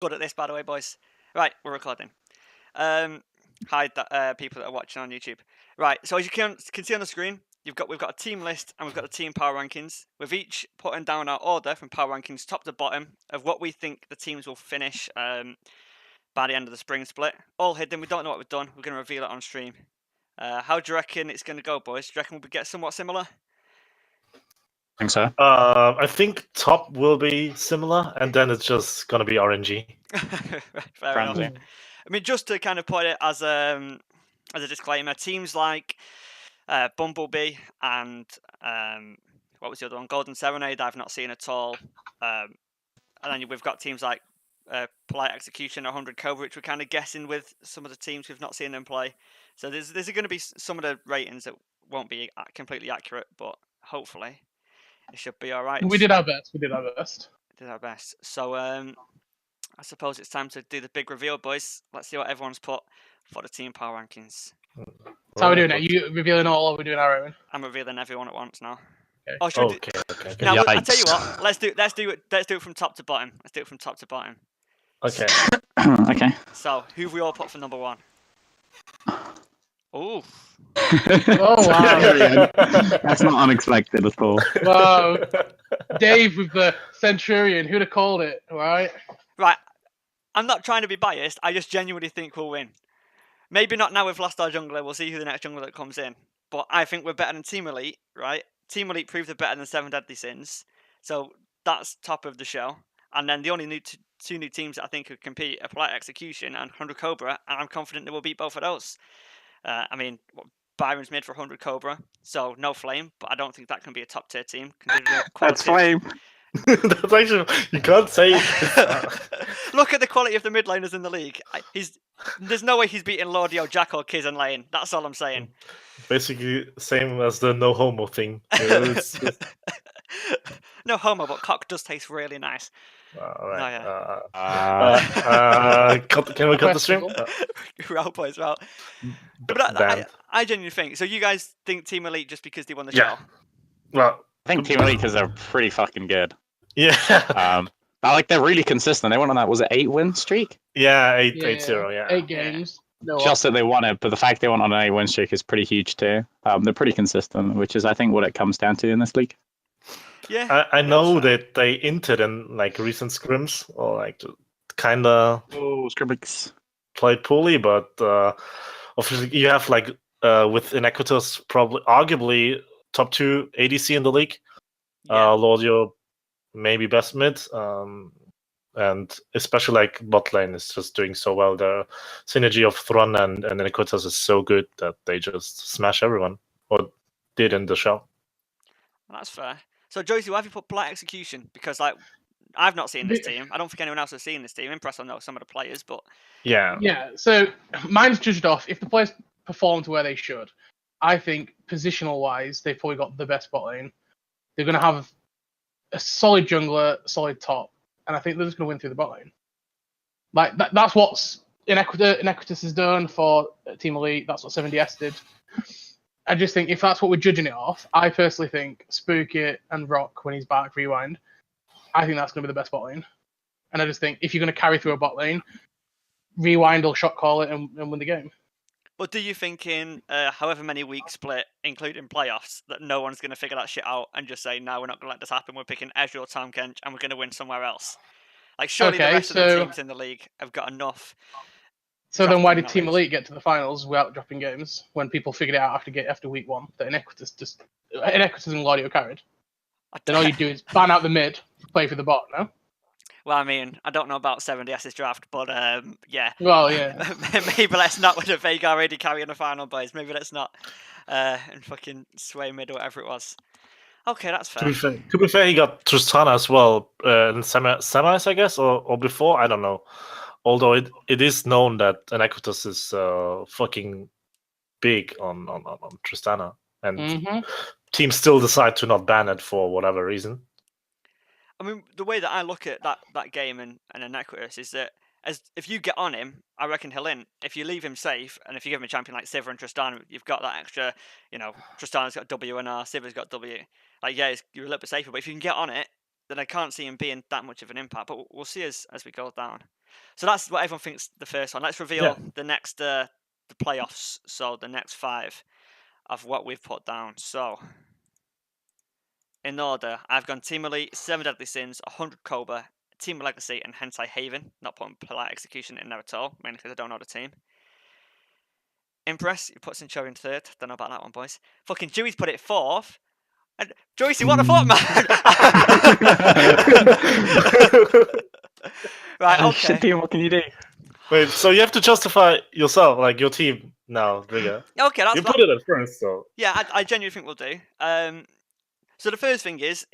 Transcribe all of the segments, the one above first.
Good at this, by the way, boys. Right, we're recording. Hi, people that are watching on YouTube. Right, so as you can see on the screen, we've got a team list and we've got a team power rankings. We've each putting down our order from power rankings top to bottom of what we think the teams will finish by the end of the spring split. All hidden. We don't know what we've done. We're going to reveal it on stream. How do you reckon it's going to go, boys? Do you reckon we'll get somewhat similar? I think so. I think top will be similar, and then it's just gonna be RNG. Fair enough. I mean, just to kind of put it as a disclaimer, teams like Bumblebee and what was the other one? Golden Serenade, I've not seen at all. And then we've got teams like Polite Execution, 100 Cobra, which we're kind of guessing with some of the teams we've not seen them play. So there's going to be some of the ratings that won't be completely accurate, but hopefully it should be all right. We did our best. Did our best. So I suppose it's time to do the big reveal, boys. Let's see what everyone's put for the team power rankings. So how are we doing it? Are you revealing all, or are we doing our own? I'm revealing everyone at once now. Okay. Oh, should Okay. Now I'll tell you what. Let's do it from top to bottom. Okay. Okay. So who have we all put for number one? Oh. Oh wow! That's not unexpected at all. Wow, Dave with the Centurion. Who'd have called it? Right. I'm not trying to be biased. I just genuinely think we'll win. Maybe not now we've lost our jungler. We'll see who the next jungler that comes in. But I think we're better than Team Elite, right? Team Elite proved they're better than Seven Deadly Sins. So that's top of the show. And then the only two new teams that I think could compete are Polite Execution and 100 Cobra. And I'm confident they will beat both of those. I mean, Byron's mid for 100 Cobra. So no Flame. But I don't think that can be a top tier team. That's Flame. That's actually, you can't say. Look at the quality of the mid laners in the league. There's no way he's beating Lordio, Jack, or Kiz in lane. That's all I'm saying. Basically, same as the no homo thing. No homo, but cock does taste really nice. All right. Oh, Can we cut the stream? Well, boys, well. But I genuinely think. So you guys think Team Elite just because they won the show? Well, I think Team Elite because they're pretty fucking good. Yeah. They're really consistent. They went on that, was it 8-win streak? Yeah, 8-0, yeah. 8 games. No Just that they won it, but the fact they went on an 8-win streak is pretty huge too. They're pretty consistent, which is I think what it comes down to in this league. Yeah. I know that they entered in like recent scrims or like kinda scrimmage played poorly, but obviously you have like with Inequitas probably arguably top 2 ADC in the league. Lordio maybe best mid. And especially like bot lane is just doing so well. The synergy of Thron and Inequitas is so good that they just smash everyone, or did in the show. That's fair. So Joycey, why have you put Polite Execution? Because like I've not seen this team. I don't think anyone else has seen this team. Impressed, I know some of the players, but yeah. So mine's judged off if the players perform to where they should. I think positional wise, they've probably got the best bot lane. They're going to have a solid jungler, solid top, and I think they're just going to win through the bot lane. Like that's what Inequitas has done for Team Elite. That's what 7DS did. I just think if that's what we're judging it off, I personally think Spooky and Rock when he's back, Rewind, I think that's going to be the best bot lane. And I just think if you're going to carry through a bot lane, Rewind will shot call it and win the game. But do you think in however many weeks split, including playoffs, that no one's going to figure that shit out and just say, no, we're not going to let this happen, we're picking Ezreal, Tahm Kench, and we're going to win somewhere else? Like, surely the rest of the teams in the league have got enough. So then why did Team Elite get to the finals without dropping games when people figured it out after week 1 that Inequitas and Lordio carried? Then all you do is ban out the mid, play for the bot, no? Well, I mean, I don't know about 7DS's draft, but yeah. Well, yeah. Maybe let's not with a Veigar AD carry in the final, boys. Maybe let's not. And fucking sway mid or whatever it was. Okay, that's fair. To be fair, he got Tristana as well in semis, I guess, or before. I don't know. Although it is known that Inequitas is fucking big on Tristana, and teams still decide to not ban it for whatever reason. I mean, the way that I look at that game and Inequitas is that if you get on him, I reckon he'll in. If you leave him safe, and if you give him a champion like Sivir and Tristana, you've got that extra, Tristana's got W and R, Sivir's got W. Like, yeah, you're a little bit safer, but if you can get on it, then I can't see him being that much of an impact. But we'll see as we go down. So that's what everyone thinks the first one. Let's reveal the next the playoffs. So the next 5 of what we've put down. So in order, I've gone Team Elite, 7 Deadly Sins, 100 Cobra, Team Legacy, and Hentai Haven. Not putting Polite Execution in there at all, mainly because I don't know the team. Impress, you put Centurion 3rd. Don't know about that one, boys. Fucking Jewie's put it 4th. And Joycey, what the fuck, man? Right, okay. Shit team, what can you do? Wait, so you have to justify yourself, like your team now, bigger. Okay, that's You put it at first, so. Yeah, I genuinely think we'll do. So the first thing is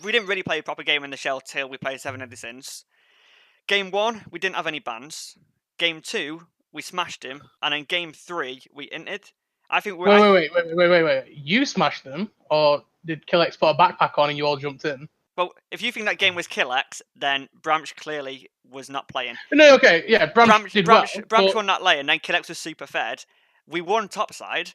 we didn't really play a proper game in the shell till we played 7 Deadly Sins. Game 1, we didn't have any bans. Game 2, we smashed him, and in Game 3, we inted. I think we're. Wait. You smashed them, or did Killex put a backpack on and you all jumped in? Well, if you think that game was Killex, then Bramch clearly was not playing. No, okay, yeah, Bramch did well. Bramch won that lane, and then Killex was super fed. We won topside.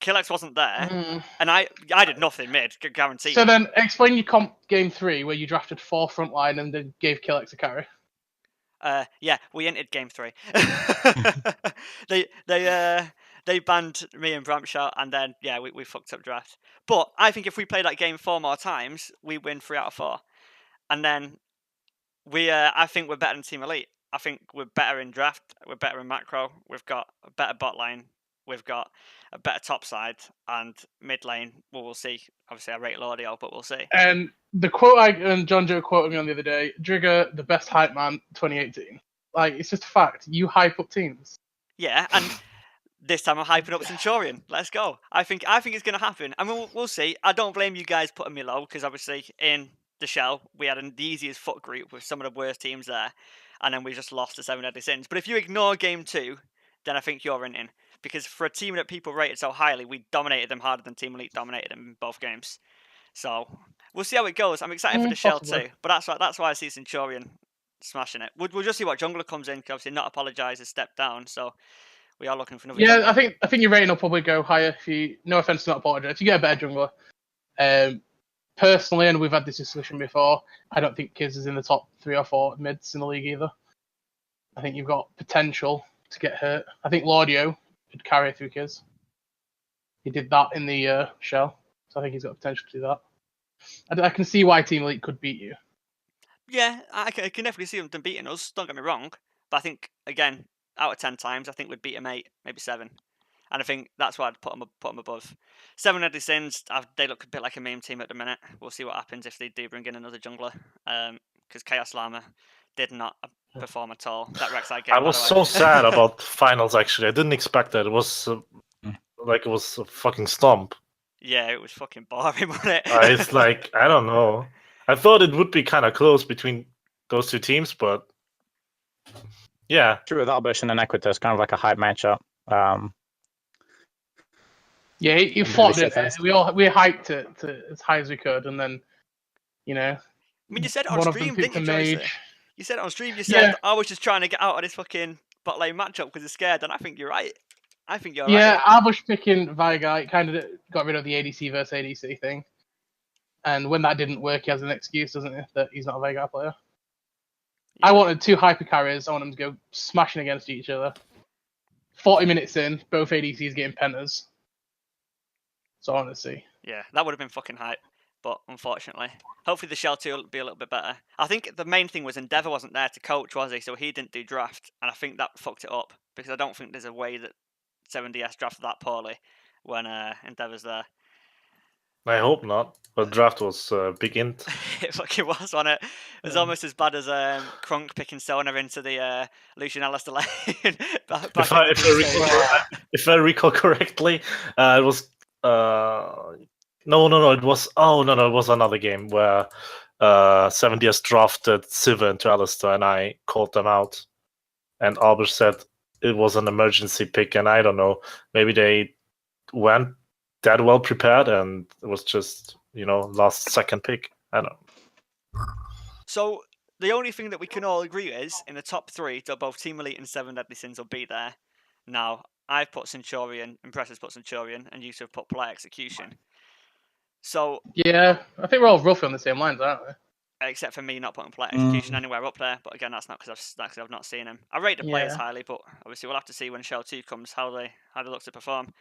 Killex wasn't there, and I did nothing mid, guaranteed. So then, explain your comp Game 3 where you drafted 4 frontline and then gave Killex a carry. Yeah, we entered Game 3. They banned me and Bramch out, and then we fucked up draft. But I think if we play that game 4 more times, we win 3 out of 4, and then I think we're better than Team Elite. I think we're better in draft. We're better in macro. We've got a better bot lane. We've got a better top side, and mid lane. Well, we'll see. Obviously, I rate Lordio, but we'll see. And the quote and John Joe quoted me on the other day: "Drigger, the best hype man, 2018." Like, it's just a fact. You hype up teams. Yeah, and this time I'm hyping up Centurion. Let's go. I think it's going to happen. I mean, we'll see. I don't blame you guys putting me low, because obviously in the shell we had the easiest foot group with some of the worst teams there, and then we just lost to 7 Deadly Sins. But if you ignore Game 2, then I think you're in. Because for a team that people rated so highly, we dominated them harder than Team Elite dominated them in both games. So we'll see how it goes. I'm excited for the shell too. But that's why I see Centurion smashing it. We'll just see what jungler comes in, because obviously Not Apologise has stepped down. So we are looking for another jungler. I think your rating will probably go higher if you, no offense to Not Apologise, if you get a better jungler. Personally, and we've had this discussion before, I don't think Kiz is in the top 3 or 4 mids in the league either. I think you've got potential to get hurt. I think Lordio could carry through Kiz. He did that in the shell, so I think he's got potential to do that. I can see why Team Elite could beat you. Yeah, I can definitely see them beating us, don't get me wrong. But I think, again, out of 10 times, I think we'd beat them 8, maybe 7. And I think that's why I'd put them above. 7 Deadly Sins, they look a bit like a meme team at the minute. We'll see what happens if they do bring in another jungler. Because Chaos Llama did not perform at all. That Rek'Sai game. I was so sad about finals, actually. I didn't expect that. It was like it was a fucking stomp. Yeah, it was fucking boring, wasn't it? It's like, I don't know. I thought it would be kind of close between those two teams, but yeah. True with Albush and Equitas, kind of like a hype matchup. Yeah, you flopped it. We hyped it to as high as we could, and then, I mean, you said it on stream, didn't you, Joycey? You said it on stream. You said, yeah. I was just trying to get out of this fucking bot lane matchup because I'm scared, and I think you're right. Yeah, Albush picking Veigar kind of got rid of the ADC versus ADC thing. And when that didn't work, he has an excuse, doesn't he, that he's not a Veigar player. Yeah. I wanted 2 hyper carries. I want them to go smashing against each other. 40 minutes in, both ADCs getting pentas. So I want to see. Yeah, that would have been fucking hype. But unfortunately, hopefully the shell 2 will be a little bit better. I think the main thing was Endeavour wasn't there to coach, was he? So he didn't do draft. And I think that fucked it up. Because I don't think there's a way that 7DS drafted that poorly when Endeavour's there. I hope not. But draft was big int. It fucking was, wasn't it? It was almost as bad as Crunk picking Sona into the Lucian Alistair lane. If I recall correctly, it was... No, it was... Oh, no, it was another game where 7DS drafted Sivir into Alistair and I called them out. And Albush said it was an emergency pick, and I don't know, maybe they went that well prepared and it was just, last second pick. I don't know. So the only thing that we can all agree is in the top 3, that both Team Elite and 7 Deadly Sins will be there. Now, I've put Centurion, Impressive put Centurion, and Yusuf put Polite Execution. So Yeah, I think we're all roughly on the same lines, aren't we? except for me not putting play execution anywhere up there, but again, that's not because I've not seen him. I rate the players highly, but obviously we'll have to see when Shell 2 comes how they look to perform.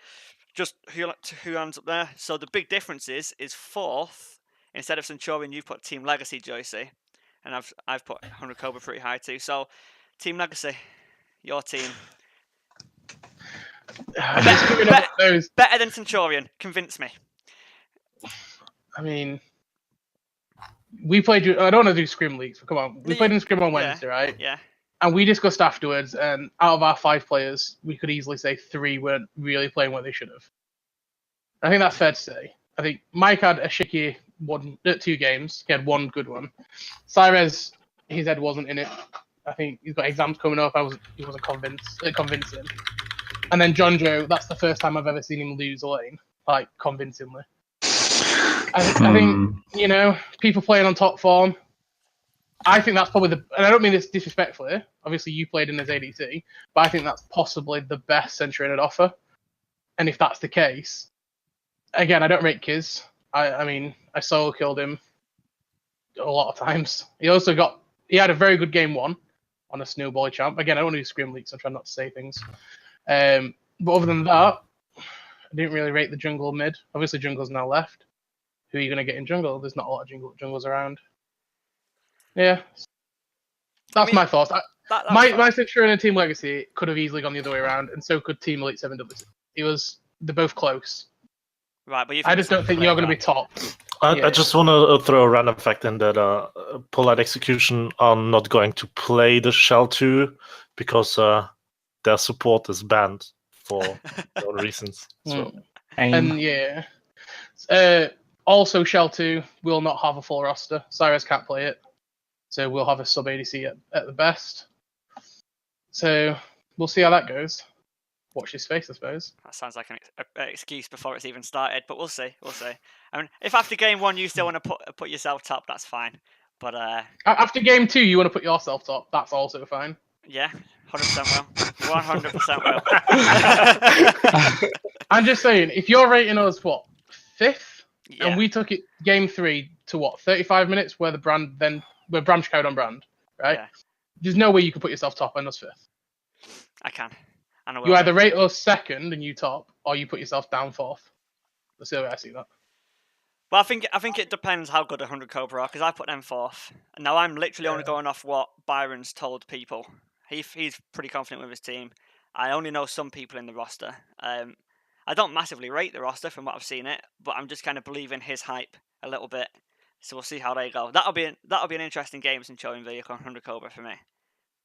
Just who ends up there. So the big difference is fourth instead of Centurion, you've put Team Legacy, Joycey, and I've put 100 Cobra pretty high too. So Team Legacy, your team. Better than Centurion. Convince me. I mean, we played. I don't want to do Scrim Leagues, but come on. We played in Scrim on Wednesday, right? Yeah. And we discussed afterwards, and out of our 5 players, we could easily say 3 weren't really playing what they should have. I think that's fair to say. I think Mike had a shaky 2 games. He had 1 good one. Cyrez, his head wasn't in it. I think he's got exams coming up. He wasn't convincing. And then John Joe, that's the first time I've ever seen him lose a lane, like convincingly. I think, people playing on top form, I think that's probably and I don't mean this disrespectfully, obviously you played in as ADC, but I think that's possibly the best Centurion at offer. And if that's the case, again, I don't rate Kiz. I solo killed him a lot of times. He had a very good game 1 on a snowball champ. Again, I don't want to do Scrim Leaks, I'm trying not to say things. But other than that, I didn't really rate the jungle mid. Obviously, jungle's now left. Who are you going to get in jungle? There's not a lot of jungles around. Yeah. That's my thoughts. My Centurion and Team Legacy could have easily gone the other way around, and so could Team Elite 7W. They're both close. Right, but I just don't think you're going to be top. I just want to throw a random fact in that Polite Execution are not going to play the Shell 2 because their support is banned for no reasons. So. And also Shell 2 will not have a full roster. Cyrus can't play it. So we'll have a sub ADC at the best. So we'll see how that goes. Watch his face, I suppose. That sounds like an excuse before it's even started, but we'll see. I mean, if after game 1 you still want to put yourself top, that's fine. But after game 2 you want to put yourself top, that's also fine. Yeah, 100% will. 100% will. I'm just saying, if you're rating us 5th, yeah. and we took it game 3 to 35 minutes, where Bram carried on Brand, right? Yeah. There's no way you can put yourself top and us 5th. I can. And you either rate us 2nd and you top, or you put yourself down 4th. That's the way I see that. Well, I think it depends how good 100 Cobra are, because I put them 4th. And now I'm literally only going off what Byron's told people. He's pretty confident with his team. I only know some people in the roster. I don't massively rate the roster from what I've seen it, but I'm just kind of believing his hype a little bit. So we'll see how they go. That'll be an interesting game since showing Vehicle 100 Cobra for me,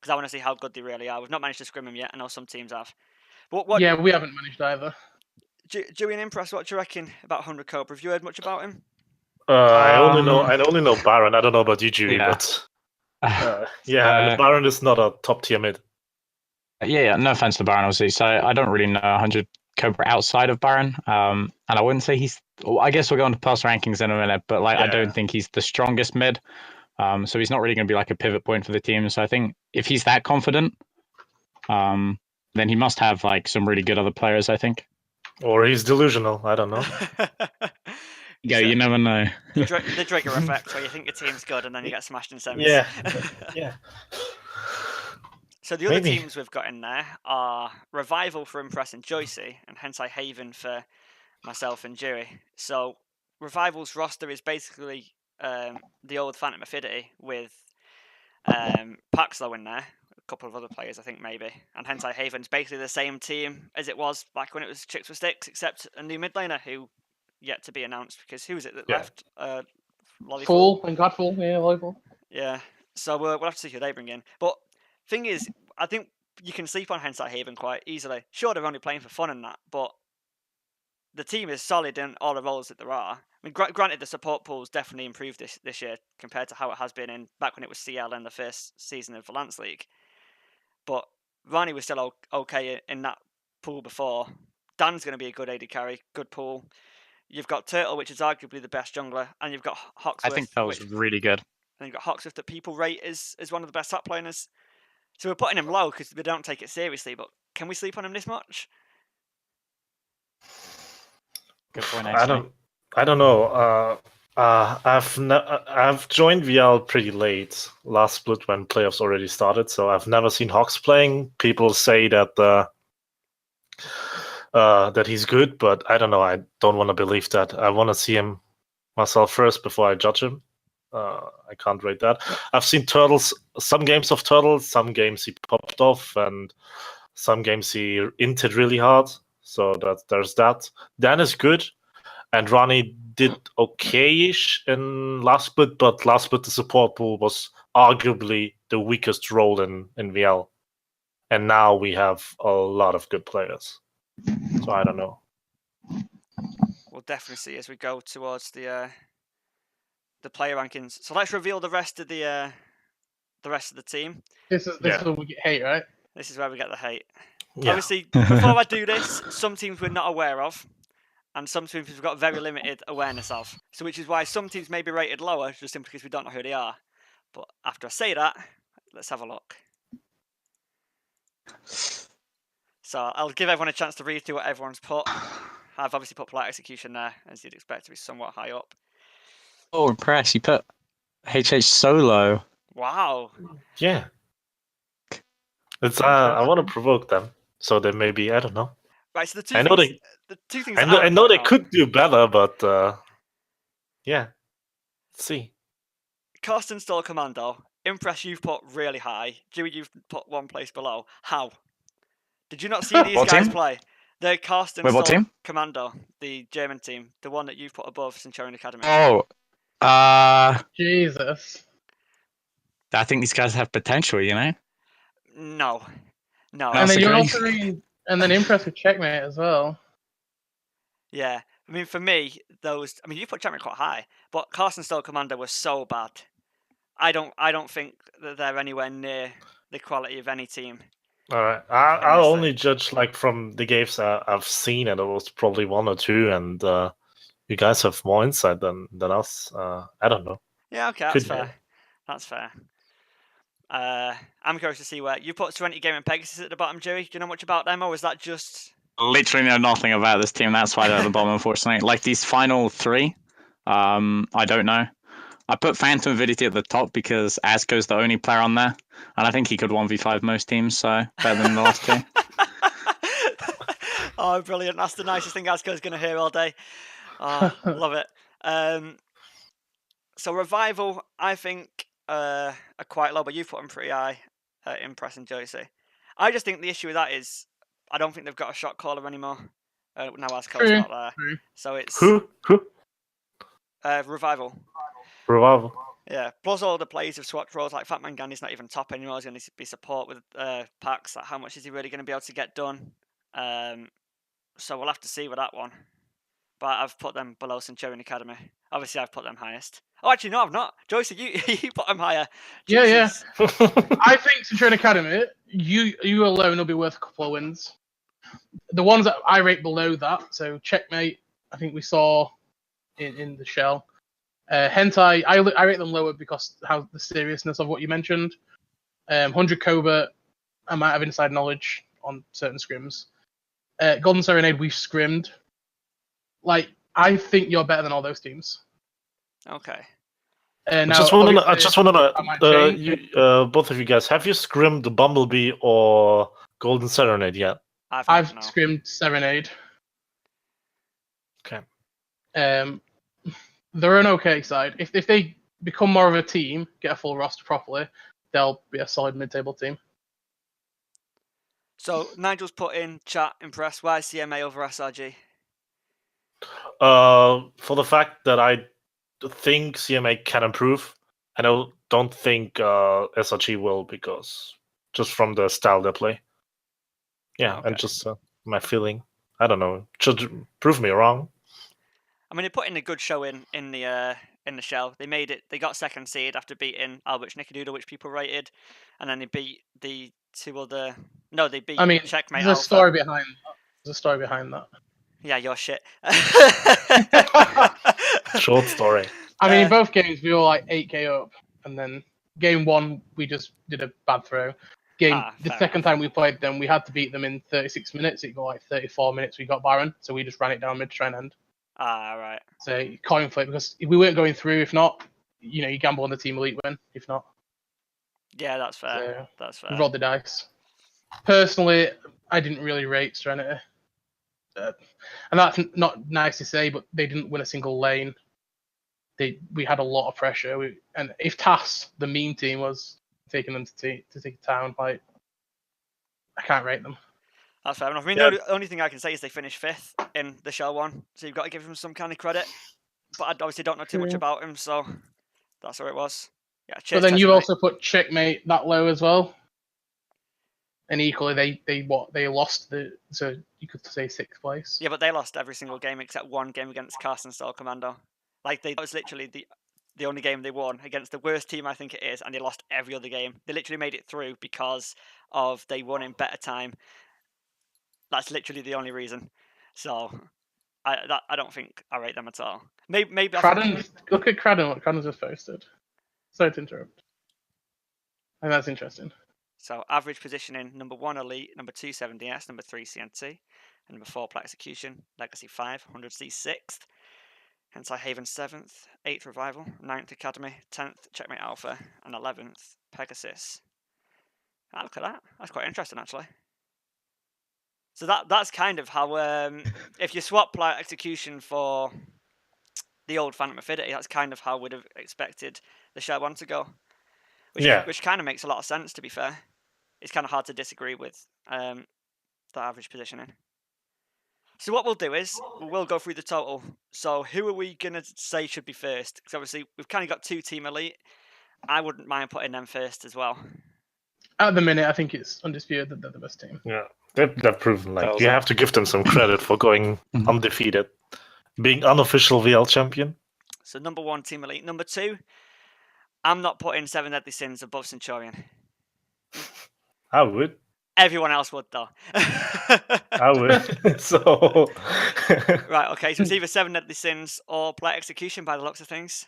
because I want to see how good they really are. We've not managed to scrim them yet. I know some teams have. But yeah, we haven't managed either. Jewie and Impress, what do you reckon about 100 Cobra? Have you heard much about him? I only know Baron. I don't know about you, Jewie, but and Baron is not a top tier mid. Yeah, no offense to Baron, obviously. So I don't really know 100 Cobra outside of Baron, and I wouldn't say he's. I guess we'll go on to past rankings in a minute, but I don't think he's the strongest mid. So he's not really going to be like a pivot point for the team. So I think if he's that confident, then he must have like some really good other players, I think. Or he's delusional. I don't know. Yeah, you never know. The trigger effect, where you think your team's good and then you get smashed in semis. Yeah. So the other teams we've got in there are Revival for Impress and Joycey, and Hensai Haven for myself and Jewie. So Revival's roster is basically the old Phantom Affinity with Paxlow in there, a couple of other players I think maybe, and Hensai Haven's basically the same team as it was back when it was Chicks with Sticks, except a new mid laner who yet to be announced, because who was it that left? Fool and Godfall, Lollipop. Yeah, so we'll have to see who they bring in. But thing is, I think you can sleep on Hensai Haven quite easily. Sure, they're only playing for fun and that, but the team is solid in all the roles that there are. I mean, granted, the support pool's definitely improved this year compared to how it has been in back when it was CL in the first season of the Lance League. But Ronnie was still okay in that pool before. Dan's going to be a good AD carry, good pool. You've got Turtle, which is arguably the best jungler, and you've got Hawksworth. I think that was really good. And you've got Hawksworth that people rate as one of the best top laners. So we're putting him low because they don't take it seriously, but can we sleep on him this much? Good point, I don't. I don't know. I've joined VL pretty late last split when playoffs already started, so I've never seen Hawks playing. People say that that he's good, but I don't know. I don't want to believe that. I want to see him myself first before I judge him. I can't rate that. I've seen Turtles, some games of Turtles, some games he popped off, and some games he inted really hard. So there's that. Dan is good, and Ronnie did okay-ish in last split, but last split the support pool was arguably the weakest role in VL. And now we have a lot of good players. So I don't know. We'll definitely see as we go towards the player rankings. So let's reveal the rest of the team. This is where we get hate, right? This is where we get the hate. Yeah. Obviously, before I do this, some teams we're not aware of, and some teams we've got very limited awareness of. So which is why some teams may be rated lower, just simply because we don't know who they are. But after I say that, let's have a look. So I'll give everyone a chance to read through what everyone's put. I've obviously put Polite Execution there, as you'd expect to be somewhat high up. Oh, impressed. You put HH solo. Wow. Yeah. It's I want to provoke them, so they maybe, I don't know. Right, so the two things I know they could do better, but yeah. Let's see. Carsten Stall Commando. Impress you've put really high. Jewie, you've put one place below. How? Did you not see these guys play? The Carsten Stall Commando, the German team, the one that you've put above Centurion Academy. Oh, Jesus. I think these guys have potential, you know? No. And then you're also reading, and then Impress with Checkmate as well. Yeah. I mean, for me, you put Checkmate quite high, but Carsten Stall Commando was so bad. I don't think that they're anywhere near the quality of any team. All right, I'll only judge like from the games I've seen, and it was probably one or two, and you guys have more insight than us. I don't know. Yeah, okay, that's fair. That's fair. I'm curious to see where you put 20 Game and Pegasus at the bottom, Jewie. Do you know much about them, or was that just? Literally know nothing about this team. That's why they're at the bottom, unfortunately. Like these final three, I don't know. I put Phantom Avidity at the top because Azko's the only player on there, and I think he could 1v5 most teams, so better than the last two. Oh, brilliant. That's the nicest thing Azko's going to hear all day. Oh, love it. So Revival, I think, are quite low, but you've put them pretty high, Impress and Joycey. I just think the issue with that is I don't think they've got a shot caller anymore. Now Azko's not there. So it's... Who? Revival. Revival. Yeah, plus all the players have swapped roles. Like Fatman Gandhi's not even top anymore. He's going to be support with packs. Like, how much is he really going to be able to get done? So we'll have to see with that one. But I've put them below Centurion Academy. Obviously, I've put them highest. Oh, actually, no, I've not. Joycey, you put them higher. Jesus. Yeah. I think Centurion Academy, you alone will be worth a couple of wins. The ones that I rate below that, so Checkmate, I think we saw in the shell. Hentai, I rate them lower because how the seriousness of what you mentioned. 100 Cobra, I might have inside knowledge on certain scrims. Golden Serenade, we've scrimmed. Like, I think you're better than all those teams. Okay. I just want to know, both of you guys, have you scrimmed the Bumblebee or Golden Serenade yet? I've scrimmed Serenade. Okay. They're an okay side. If they become more of a team, get a full roster properly, they'll be a solid mid-table team. So Nigel's put in chat, Impress, why is CMA over SRG? For the fact that I think CMA can improve, and I don't think SRG will, because just from the style they play. Yeah, okay. And just my feeling. I don't know. Should prove me wrong. I mean, they put in a good show in the shell. They made it. They got second seed after beating Albert Schnickerdoodle, which people rated, and then they beat the two other. No, they beat. Checkmate. There's a story behind that. There's a story behind that. Yeah, you're shit. Short story. I mean, in both games we were like 8k up, and then game one we just did a bad throw. The second time we played them, we had to beat them in 36 minutes. It got like 34 minutes. We got Baron, so we just ran it down mid to try and end. Ah, right. So coin flip, because if we weren't going through, if not, you gamble on the Team Elite win. If not, Yeah, that's fair. so That's fair. we rolled the dice. Personally, I didn't really rate Serenity. And that's not nice to say, but they didn't win a single lane. We had a lot of pressure. And if TAS, the meme team, was taking them to take town, like, I can't rate them. That's fair enough. I mean, the only thing I can say is they finished 5th in the Shell one, so you've got to give them some kind of credit. But I obviously don't know too much about him, so that's how it was. Yeah, cheers, but then you mate. also put Checkmate that low as well. And equally, they lost so you could say 6th place. Yeah, but they lost every single game except one game against Carson Style Commando. Like that was literally the only game they won against the worst team I think it is, and they lost every other game. They literally made it through because of they won in better time. That's literally the only reason. So I don't think I rate them at all. Maybe Cradden, look at Cradden. What Cradden's just posted. Sorry to interrupt. I think that's interesting. So average positioning: number 1 Elite, number 2 7DS, number 3 CNT, and number 4 Plat Execution, Legacy 5, 100C 6th, Hentai Haven 7th, 8th Revival, 9th Academy, 10th Checkmate Alpha, and 11th Pegasus. Ah, look at that. That's quite interesting, actually. So that's kind of how, if you swap Plat Execution for the old Phantom Affinity, that's kind of how we'd have expected the Shell 1 to go. Which kind of makes a lot of sense, to be fair. It's kind of hard to disagree with the average positioning. So what we'll do is we'll go through the total. So who are we going to say should be first? Because obviously we've kind of got 2 Team Elite. I wouldn't mind putting them first as well. At the minute, I think it's undisputed that they're the best team. Yeah, they've proven you have to give them some credit for going undefeated, being unofficial VL champion. So number 1 Team Elite. Number 2, I'm not putting 7 Deadly Sins above Centurion. I would. Everyone else would, though. I would. So. Right, okay, so it's either 7 Deadly Sins or Plat Execution by the looks of things.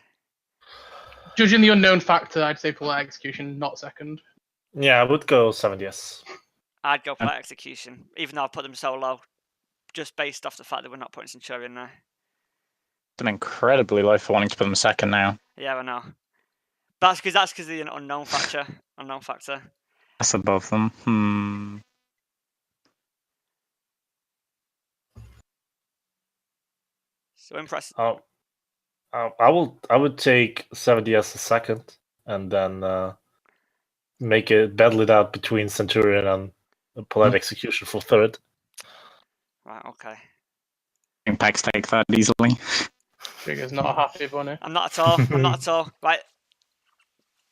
Judging the unknown factor, I'd say Plat Execution, not second. Yeah, I would go 7, yes. I'd go Plat Execution, even though I put them so low, just based off the fact that we're not putting Centurion there. It's an incredibly low for wanting to put them second now. Yeah, I know. That's because of the unknown factor. That's above them. So impressive. I would take 70 as a second, and then make it battle it out between Centurion and Polite Execution for third. Right, okay. I think Pax take third easily. Trigger's not happy, Bunny. I'm not at all. Right.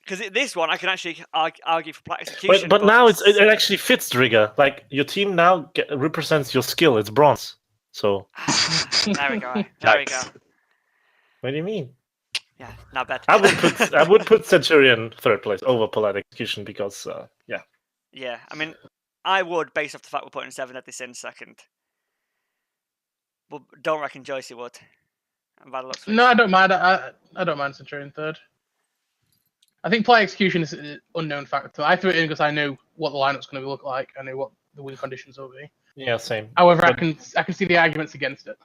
Because this one, I can actually argue for Plat Execution. But now it actually fits Trigger. Like, your team now represents your skill. It's bronze. So. There we go. What do you mean? Yeah, not bad. I would put Centurion third place over Polite Execution because, yeah. Yeah, I mean, I would, based off the fact we're putting 7 Deadly Sins second. But don't reckon Joycey would. No, I don't mind. I don't mind Centurion third. I think Play Execution is an unknown factor. I threw it in because I knew what the lineup's going to look like. I knew what the win conditions will be. Yeah, same. However, I can see the arguments against it.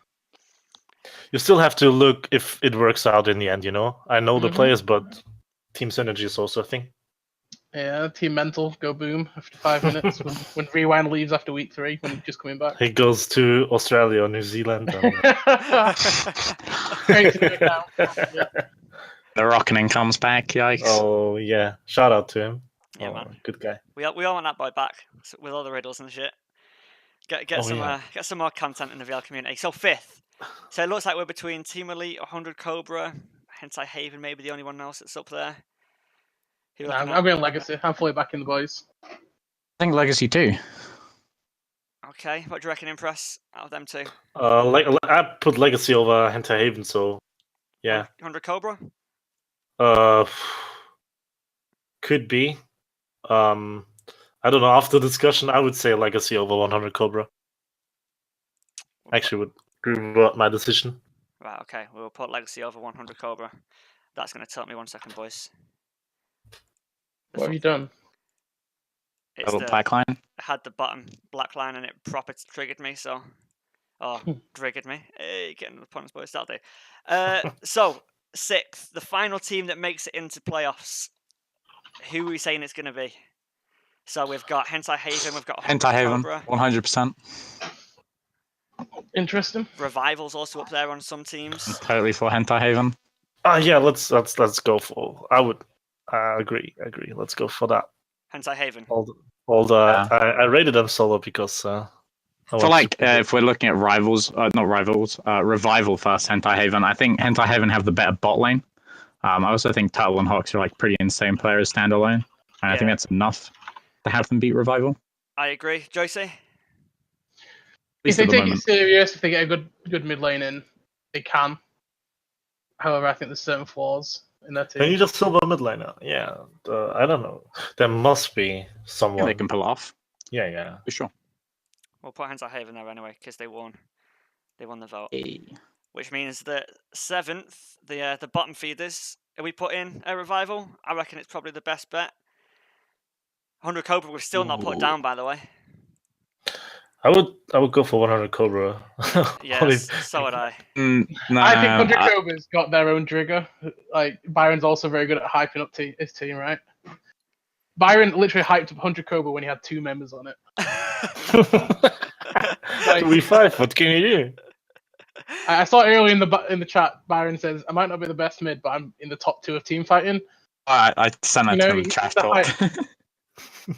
You still have to look if it works out in the end, you know? I know the players, but team synergy is also a thing. Yeah, team mental, go boom after 5 minutes. when Rewind leaves after week 3, when he's just coming back. He goes to Australia or New Zealand. And... The Rockening comes back, yikes. Oh, yeah. Shout out to him. Yeah, man. Good guy. We all want that boy back with all the riddles and shit. Get some more content in the VL community. So 5th. So it looks like we're between Team Elite, 100 Cobra, Hentai Haven, maybe the only one else that's up there. I'm going Legacy. I'm fully backing the boys. I think Legacy too. Okay, what do you reckon, Impress, out of them two? I put Legacy over Hentai Haven, so yeah. 100 Cobra? Could be. I don't know. After discussion, I would say Legacy over 100 Cobra. Actually, would revert my decision. Right, okay. We'll put Legacy over 100 Cobra. That's going to take me 1 second, boys. What have you done? It's black line? I had the bottom black line and it proper triggered me, so Oh, triggered me. Hey, getting the points, boys. That'll do. So, 6th, the final team that makes it into playoffs. Who are we saying it's going to be? So we've got Hentai Haven, we've got Hentai Haven, Cobra. 100%. Interesting. Revival's also up there on some teams. Totally for Hentai Haven. Yeah, let's go for. I would agree. Let's go for that. Hentai Haven. I rated them solo because. I feel like if we're looking at Revival first, Hentai Haven, I think Hentai Haven have the better bot lane. I also think Turtle and Hawks are like pretty insane players standalone, and I think that's enough to have them beat Revival. I agree. Joycey? If they take it serious, if they get a good mid lane in, they can. However, I think there's certain flaws in their team. Can you just silver mid laner? Yeah, I don't know. There must be someone they can pull off. Yeah, for sure. We'll put Hentai Haven there anyway because they won. They won the vote. Hey. Which means that 7th, the bottom feeders, are we put in a Revival? I reckon it's probably the best bet. 100 Cobra we've still not put down, by the way. I would go for 100 Cobra. Yes, so would I. No, I think 100 Cobra's got their own trigger. Like Byron's also very good at hyping up his team, right? Byron literally hyped up 100 Cobra when he had 2 members on it. We 5. What can you do? I saw earlier in the chat, Byron says, I might not be the best mid, but I'm in the top 2 of team fighting. I sent that to him trash talk.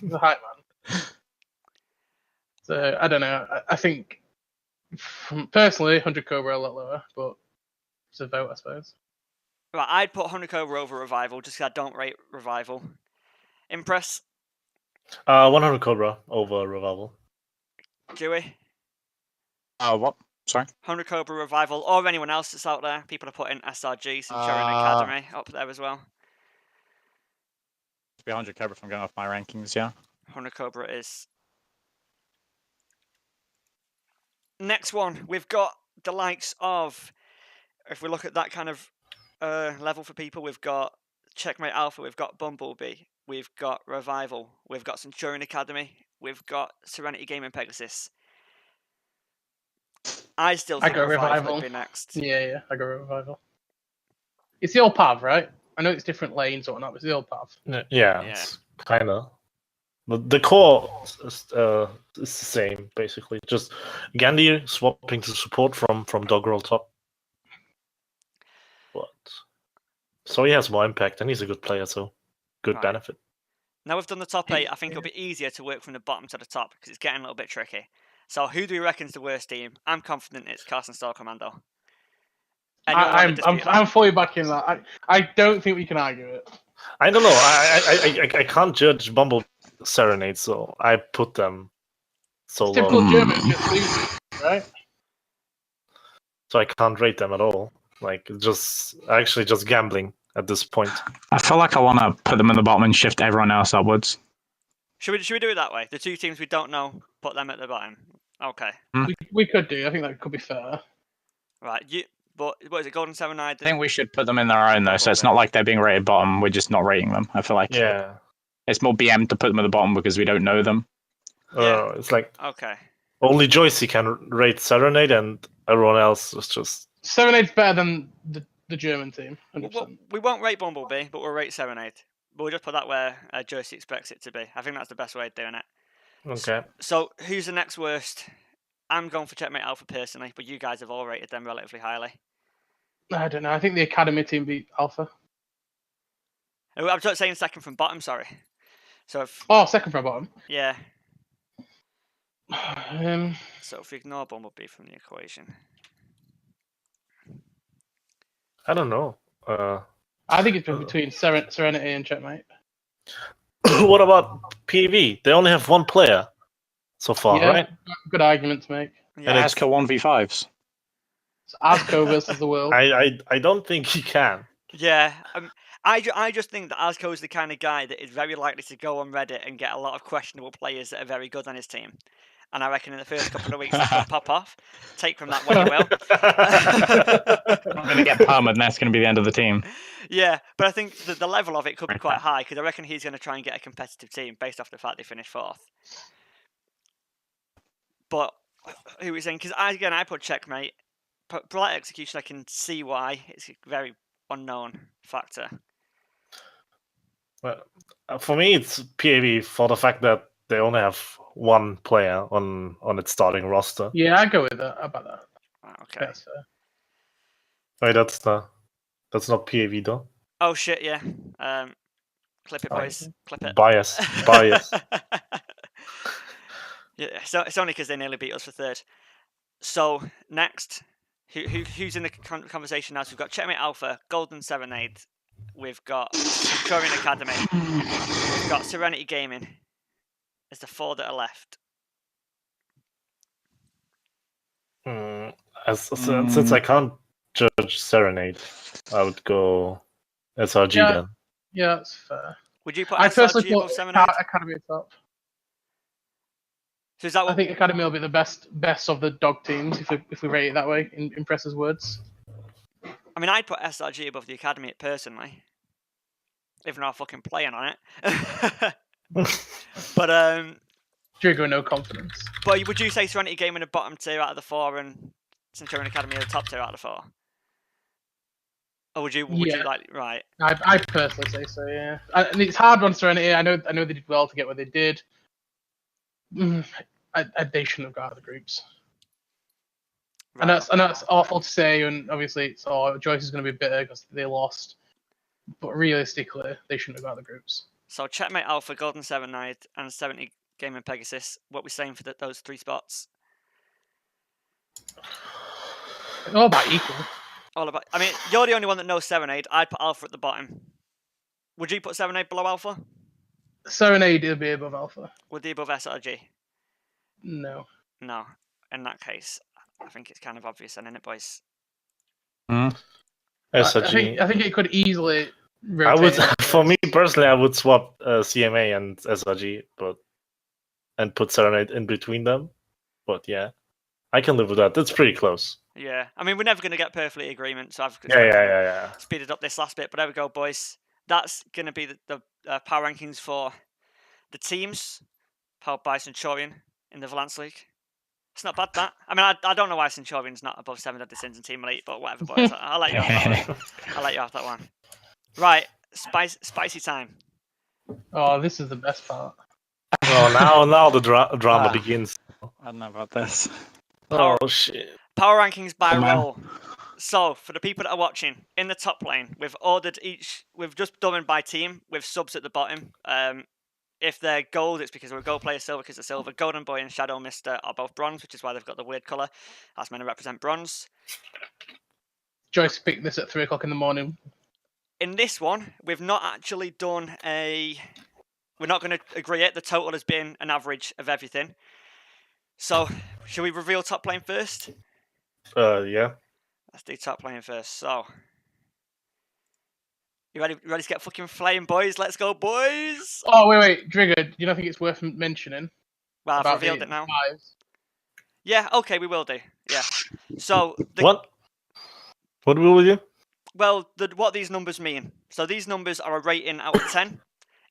He's a hype man. So, I don't know. I think, personally, 100 Cobra a lot lower, but it's a vote, I suppose. Right, I'd put 100 Cobra over Revival just because I don't rate Revival. Impress? 100 Cobra over Revival. Jewie? What? Sorry? 100 Cobra Revival, or anyone else that's out there. People are putting SRG, Centurion Academy up there as well. 100 Cobra if I'm going off my rankings, yeah. 100 Cobra is. Next one, we've got the likes of, if we look at that kind of level for people, we've got Checkmate Alpha, we've got Bumblebee, we've got Revival, we've got Centurion Academy, we've got Serenity Gaming Pegasus. I still think Revival would be next. Yeah, I go Revival. It's the old path, right? I know it's different lanes or whatnot, but it's the old path. Yeah. It's kind of. The core is the same, basically. Just Gandhi swapping to support from Doggerel top. But so he has more impact, and he's a good player, so good benefit. Now we've done the top 8, I think it'll be easier to work from the bottom to the top, because it's getting a little bit tricky. So who do we reckon is the worst team? I'm confident it's Carson Star Commando. I'm fully backing that. I don't think we can argue it. I don't know. I can't judge Bumble Serenade, so I put them so low. Typical German, just losing, right? So I can't rate them at all. Like just gambling at this point. I feel like I want to put them in the bottom and shift everyone else upwards. Should we do it that way? The 2 teams we don't know, put them at the bottom. Okay. We could do. I think that could be fair. Right. But what is it? Golden Seven Eyed? I think we should put them in their own though, so it's not like they're being rated bottom. We're just not rating them. I feel like it's more BM to put them at the bottom because we don't know them. It's like okay. Only Joycey can rate Serenade, and everyone else is just. Serenade's better than the German team. 100%. We won't rate Bumblebee, but we'll rate Serenade. But we'll just put that where Joycey expects it to be. I think that's the best way of doing it. Okay. So who's the next worst? I'm going for Checkmate Alpha personally, but you guys have all rated them relatively highly. I don't know. I think the Academy team beat Alpha. I'm just saying second from bottom, sorry. So second from bottom? Yeah. So if we ignore Bumblebee from the equation. I don't know. I think it's between Serenity and Checkmate. What about PV? They only have 1 player so far, right? Good argument to make. Yeah, and Asco 1v5s. It's Asco versus the world. I don't think he can. Yeah. I just think that Asco is the kind of guy that is very likely to go on Reddit and get a lot of questionable players that are very good on his team. And I reckon in the first couple of weeks that could pop off. Take from that what you will. I'm going to get permed and that's going to be the end of the team. Yeah, but I think the level of it could be quite high because I reckon he's going to try and get a competitive team based off the fact they finished 4th. But who was in, because I put checkmate. But polite execution, I can see why. It's a very unknown factor. Well, for me, it's PAV for the fact that they only have one player on its starting roster. Yeah, I go with that. How about that? Okay. That's fair. Wait, that's not PAV though. Oh shit! Yeah. Clip it, boys. Clip it. Bias. Yeah. So it's only because they nearly beat us for third. So next, who's in the conversation now? So we've got Checkmate Alpha, Golden 7-8. We've got Centurion Academy. We've got Serenity Gaming. There's the 4 that are left. Since I can't judge Serenade, I would go SRG then. Yeah, that's fair. Would you put I SRG personally above thought 7-8? Academy at top. So is that what I think Academy will be the best of the dog teams if we rate it that way, in Press's words. I mean, I'd put SRG above the Academy personally, even though I'm fucking playing on it. But Trigger no confidence. But would you say Serenity Gaming the bottom 2 out of the 4 and Centurion Academy are the top 2 out of the 4? Or would you like right? I personally say so. Yeah, and it's hard on Serenity. I know they did well to get where they did. They shouldn't have got out of the groups. Right. And that's awful to say, and obviously Joycey is going to be bitter because they lost. But realistically, they shouldn't have got out of the groups. So Checkmate Alpha, Golden 7-9, and 70 Gaming Pegasus. What we're saying for those 3 spots? All about equal. All about. I mean, you're the only one that knows 7-8. I'd put Alpha at the bottom. Would you put 7-8 below Alpha? Serenade will be above Alpha. Would they above SRG? No. No. In that case, I think it's kind of obvious, then, isn't it, boys? SRG. I think it could easily. For me personally, I would swap CMA and SRG, and put Serenade in between them. But yeah, I can live with that. It's pretty close. Yeah, I mean, we're never going to get perfectly agreement, so I've speeded up this last bit. But there we go, boys. That's going to be the power rankings for the teams powered by Centurion in the Valance League. It's not bad, that. I mean, I don't know why Centurion's not above 7 Deadly Sins and Team Elite, but whatever, boys. I'll let you have that one. I'll let you have that one. Right, spicy time. Oh, this is the best part. Oh, now the drama begins. I don't know about this. Shit. Power rankings by role. So, for the people that are watching, in the top lane, we've just done it by team, with subs at the bottom. If they're gold, it's because they're a gold player, silver because they're silver. Golden Boy and Shadow Mister are both bronze, which is why they've got the weird colour. That's meant to represent bronze. Joyce picked this at 3 o'clock in the morning. In this one, we've not actually done we're not going to agree it. The total has been an average of everything. So, should we reveal top lane first? Yeah. Let's do top lane first. So, you ready to get fucking flame, boys? Let's go, boys! Oh, wait. Drigger, you don't think it's worth mentioning? Well, I've revealed it now. Fives? Yeah, okay, we will do. Yeah. So, What will you? Well, what these numbers mean. So these numbers are a rating out of 10.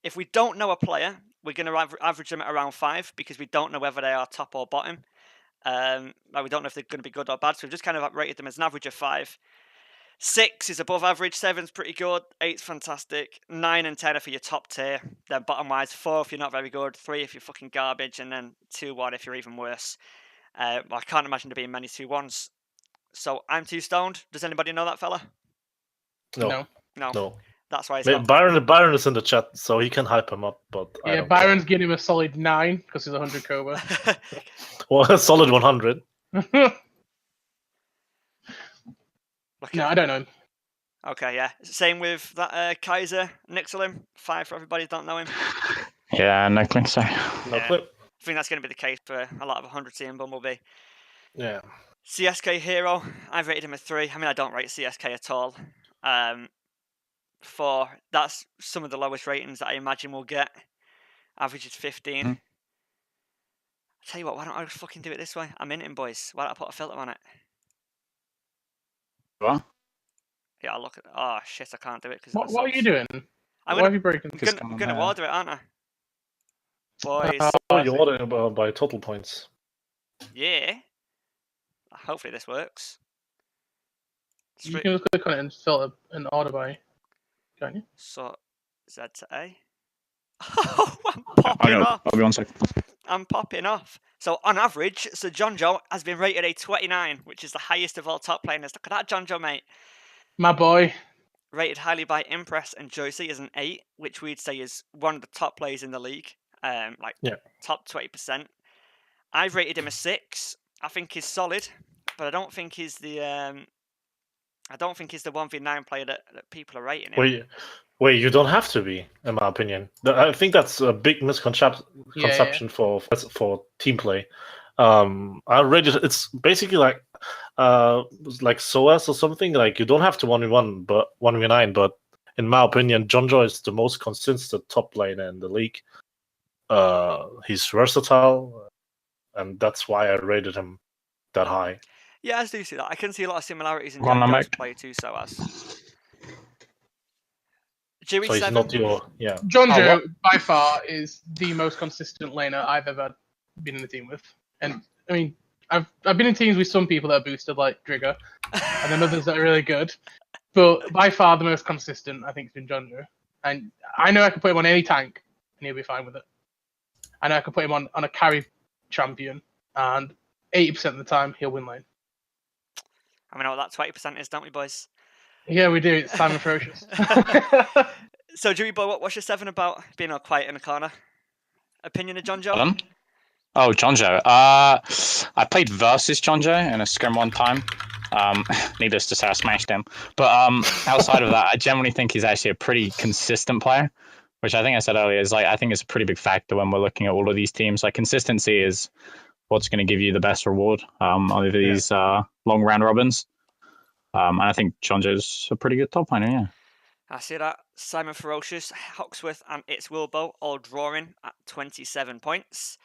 If we don't know a player, we're going to average them at around 5 because we don't know whether they are top or bottom. We don't know if they're going to be good or bad. So we've just kind of rated them as an average of 5. 6 is above average. 7's pretty good. 8's fantastic. 9 and 10 are for your top tier. Then bottom wise, 4 if you're not very good. 3 if you're fucking garbage. And then 2-1 if you're even worse. I can't imagine there being many 2-1s. So I'm too stoned. Does anybody know that fella? No. That's why it's Byron is in the chat, so he can hype him up. But yeah, Byron's giving him a solid 9 because he's 100 Cobra. Well, a solid 100. No, I don't know him. Okay, yeah. Same with that Kaiser Nixelim. 5 for everybody who don't know him. Yeah, no clue. So. No clue. I think that's going to be the case for a lot of 100C and Bumblebee. Yeah. CSK Hero, I've rated him a 3. I mean, I don't rate CSK at all. That's some of the lowest ratings that I imagine we'll get. Average is 15. I'll tell you what, why don't I just fucking do it this way? I'm in it, boys. Why don't I put a filter on it? What? Yeah, I'll look at. Oh shit, I can't do it because. What are you doing? Why have you broken? I'm gonna order it, aren't I? Boys. You're ordering by total points. Yeah. Hopefully this works. You can click on it and filter an order by, can't you? So, Z to A. Oh, I'm popping off. I'll be on second. I'm popping off. So, on average, Sir John Joe has been rated a 29, which is the highest of all top laners. Look at that, John Joe, mate. My boy. Rated highly by Impress and Joycey is an 8, which we'd say is one of the top players in the league. Top 20%. I've rated him a 6. I think he's solid, but I don't think he's the 1v9 player that people are rating him. Wait, you don't have to be, in my opinion. I think that's a big misconception for team play. I rated it's basically like SOAS or something. Like you don't have to 1v1, but 1v9. But in my opinion, Jonjo is the most consistent top laner in the league. He's versatile, and that's why I rated him that high. Yeah, I do see that. I can see a lot of similarities in Jonjo's play to SOAS. Jewie so he's 7. not your Jonjo by far is the most consistent laner I've ever been in a team with, and I mean I've been in teams with some people that are boosted like Drigger, and then others that are really good, but by far the most consistent I think has been Jonjo, and I know I can put him on any tank and he'll be fine with it. I know I can put him on a carry champion, and 80% of the time he'll win lane. I mean, what that 20% is, don't we, boys? Yeah, we do. It's Simon Ferocious. So, Jewie boy, what's your 7 about being all quiet in the corner? Opinion of John Joe? Oh, John Joe. I played versus John Joe in a scrim one time. Needless to say, I smashed him. But outside of that, I generally think he's actually a pretty consistent player, which I think I said earlier is I think it's a pretty big factor when we're looking at all of these teams. Like consistency is what's going to give you the best reward over these long round robins. And I think John Joe's a pretty good top laner, yeah. I see that. Simon Ferocious, Hawksworth, and It's Wilbo all drawing at 27 points.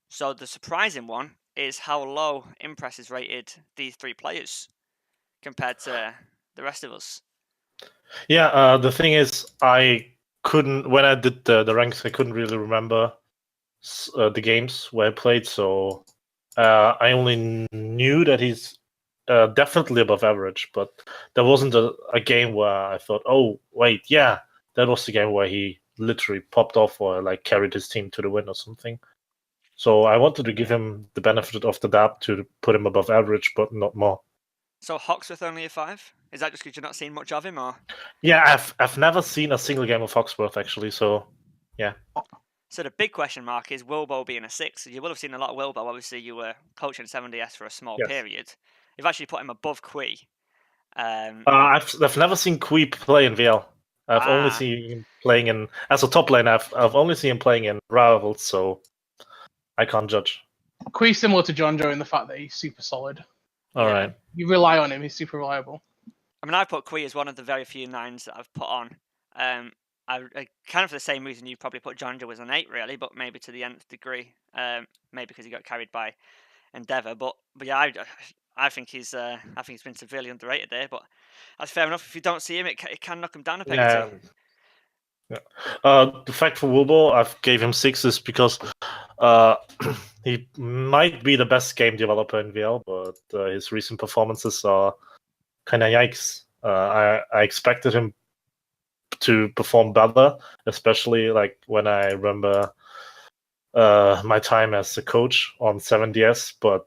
So the surprising one is how low Impress has rated these 3 players compared to the rest of us. Yeah, the thing is, I couldn't, when I did the ranks, I couldn't really remember the games where I played, so I only knew that he's definitely above average, but there wasn't a game where I thought, oh, wait, yeah, that was the game where he literally popped off or like carried his team to the win or something. So I wanted to give him the benefit of the doubt to put him above average, but not more. So Hawksworth only a 5? Is that just because you're not seeing much of him, or? Yeah, I've never seen a single game of Hawksworth actually, so yeah. So the big question mark is Wilbo being a 6. You will have seen a lot of Wilbo. Obviously, you were coaching 7DS for a small period. You've actually put him above Kwee. I've never seen Kwee play in VL. I've only seen him playing in as a top lane. I've only seen him playing in rivals, so I can't judge. Kwee's similar to Jonjo in the fact that he's super solid. All right. You rely on him. He's super reliable. I mean, I put Kwee as one of the very few 9s that I've put on. I kind of for the same reason you probably put Jonjo as an 8, really, but maybe to the nth degree. Maybe because he got carried by Endeavour. But yeah, I think he's been severely underrated there. But that's fair enough. If you don't see him, it can knock him down a peg or two. Yeah. The fact for Wilbo, I've gave him 6 is because he might be the best game developer in VL, but his recent performances are kind of yikes. I expected him to perform better, especially like when I remember my time as a coach on 7DS, but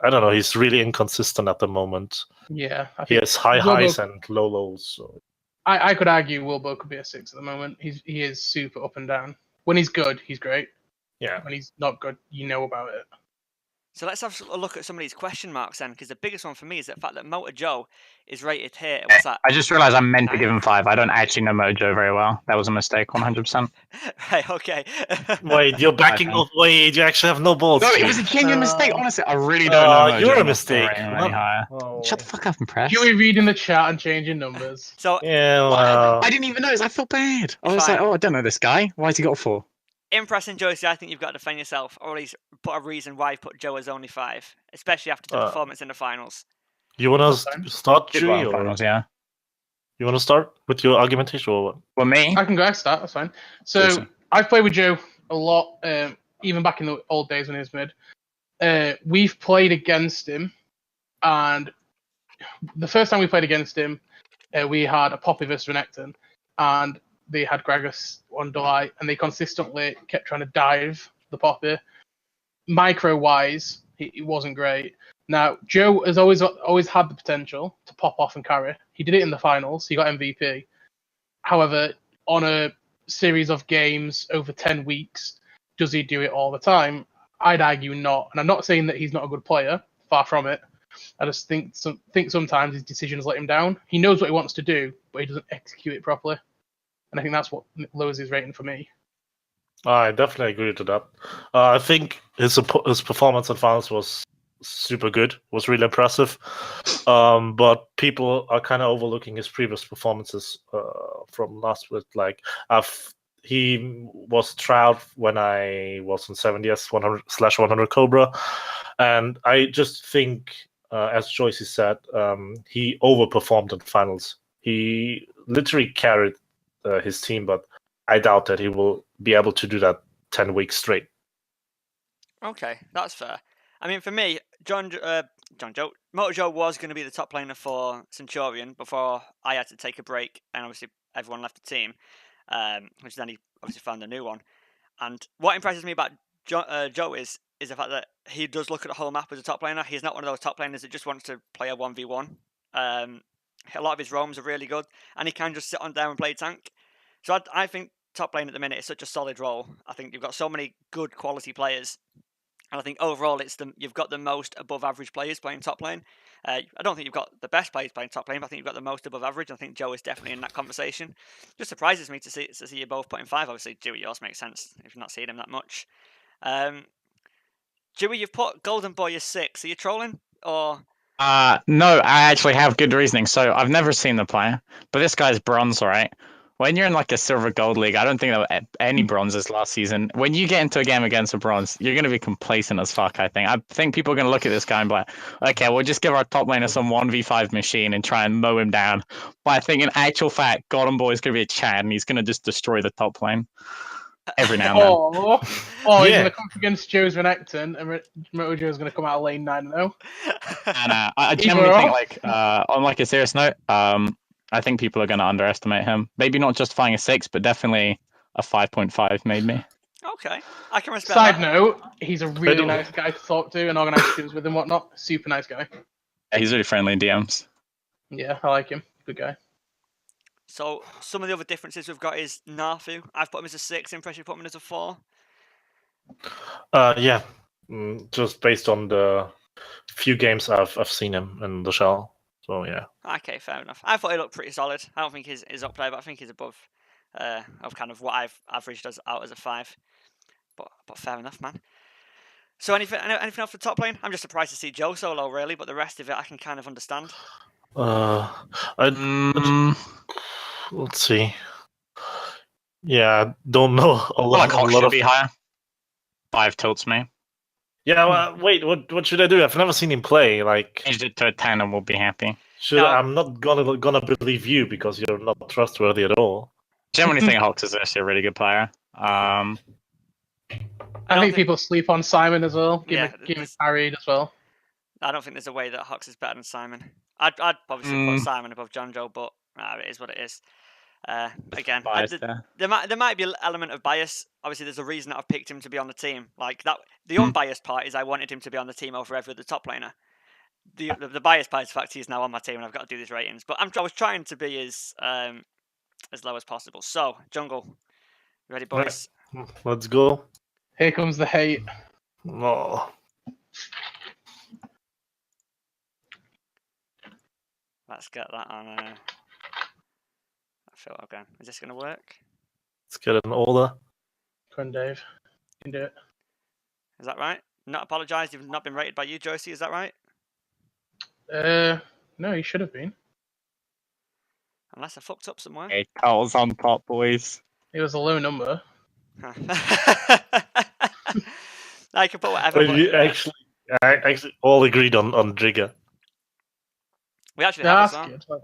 I don't know, he's really inconsistent at the moment. Yeah. He has high highs and low lows. So. I could argue Wilbo could be a 6 at the moment. He is super up and down. When he's good, he's great. Yeah. When he's not good, you know about it. So let's have a look at some of these question marks then, because the biggest one for me is the fact that Motor Joe is rated here. What's that? I just realised I meant to give him 5. I don't actually know Motor Joe very well. That was a mistake, 100%. Right, okay. Wait, you're backing off. Wait, you actually have no balls. No, it was a genuine mistake. Honestly, I really don't know. Motor You're Joe a mistake. Shut the fuck up, Impress. You were reading the chat and changing numbers. So yeah, well. I didn't even notice. I felt bad. I was like, oh, I don't know this guy. Why's he got a 4? Impress and Joycey, I think you've got to defend yourself, or at least put a reason why you put Joe as only 5, especially after the performance in the finals. You want to start, Jewie? Finals, yeah. You want to start with your argumentation or what? Well, me? I can go start, that's fine. So, I've played with Joe a lot. even back in the old days when he was mid. We've played against him, and the first time we played against him, we had a Poppy versus Renekton, and they had Gragas on Delight, and they consistently kept trying to dive the Poppy. Micro-wise, he wasn't great. Now, Joe has always had the potential to pop off and carry. He did it in the finals. He got MVP. However, on a series of games over 10 weeks, does he do it all the time? I'd argue not. And I'm not saying that he's not a good player. Far from it. I just think sometimes his decisions let him down. He knows what he wants to do, but he doesn't execute it properly. And I think that's what lowers his rating for me. I definitely agree to that. I think his performance in finals was super good. Was really impressive. But people are kind of overlooking his previous performances from last week. Like he was trialed when I was in 70s 100/100 Cobra, and I just think, as Joycey said, he overperformed in finals. He literally carried his team, but I doubt that he will be able to do that 10 weeks straight. Okay, that's fair. I mean, for me, Moto Joe was going to be the top laner for Centurion before I had to take a break, and obviously everyone left the team, which then he obviously found a new one. And what impresses me about Joe is the fact that he does look at the whole map as a top laner. He's not one of those top laners that just wants to play a 1v1. A lot of his roams are really good, and he can just sit on there and play tank. So I think top lane at the minute is such a solid role. I think you've got so many good quality players, and I think overall you've got the most above average players playing top lane. I don't think you've got the best players playing top lane, but I think you've got the most above average. I think Joe is definitely in that conversation. Just surprises me to see you both putting 5. Obviously, Jewie, yours makes sense if you've not seen him that much. Jewie, you've put Golden Boy as 6. Are you trolling or? No, I actually have good reasoning. So I've never seen the player, but this guy's bronze, right? When you're in like a silver gold league, I don't think there were any bronzes last season. When you get into a game against a bronze, you're going to be complacent as fuck, I think. I think people are going to look at this guy and be like, okay, we'll just give our top laner some 1v5 machine and try and mow him down. But I think in actual fact, Golden Boy is going to be a Chad and he's going to just destroy the top lane. Every now and then. He's going to come up against Joe's Renekton, and Moto Joe's going to come out of lane 9-0. And I generally think, like, on like a serious note, I think people are going to underestimate him. Maybe not justifying a 6, but definitely a 5.5 made me. Okay, I can respect Side that. note, he's a really nice guy to talk to and organise streams with and whatnot. Super nice guy. Yeah, he's really friendly in DMs. Yeah, I like him. Good guy. So some of the other differences we've got is Nafu. I've put him as a 6. Impressive, put him as a 4. Yeah, just based on the few games I've seen him in the shell. So yeah. Okay, fair enough. I thought he looked pretty solid. I don't think he's up there, but I think he's above of kind of what I've averaged out as a 5. But fair enough, man. So anything else for top lane? I'm just surprised to see Joe so low, really, but the rest of it I can kind of understand. Let's see. Yeah, I don't know a lot. Hawk should be higher. 5 tilts me. Yeah, wait. What should I do? I've never seen him play. Like, change it to a 10 and we'll be happy. I'm not gonna believe you because you're not trustworthy at all. Generally think Hawks is actually a really good player. I think people sleep on Simon as well. Give him carried as well. I don't think there's a way that Hawks is better than Simon. I'd obviously put Simon above John Joe, but it is what it is. Again, there might be an element of bias. Obviously, there's a reason that I've picked him to be on the team. Like that, the unbiased part is I wanted him to be on the team over every other top laner. The biased part is the fact he's now on my team and I've got to do these ratings. But I was trying to be as low as possible. So, Jungle, ready, boys? Let's go. Here comes the hate. Oh. Let's get that on. Okay, is this going to work? Let's get an order. Come on, Dave. You can do it. Is that right? Not apologised. You've not been rated by you, Joycey. Is that right? No, you should have been. Unless I fucked up somewhere. Hey, Carl's on top, boys. It was a low number. I can put whatever. I actually all agreed on Trigger. We actually have That's good.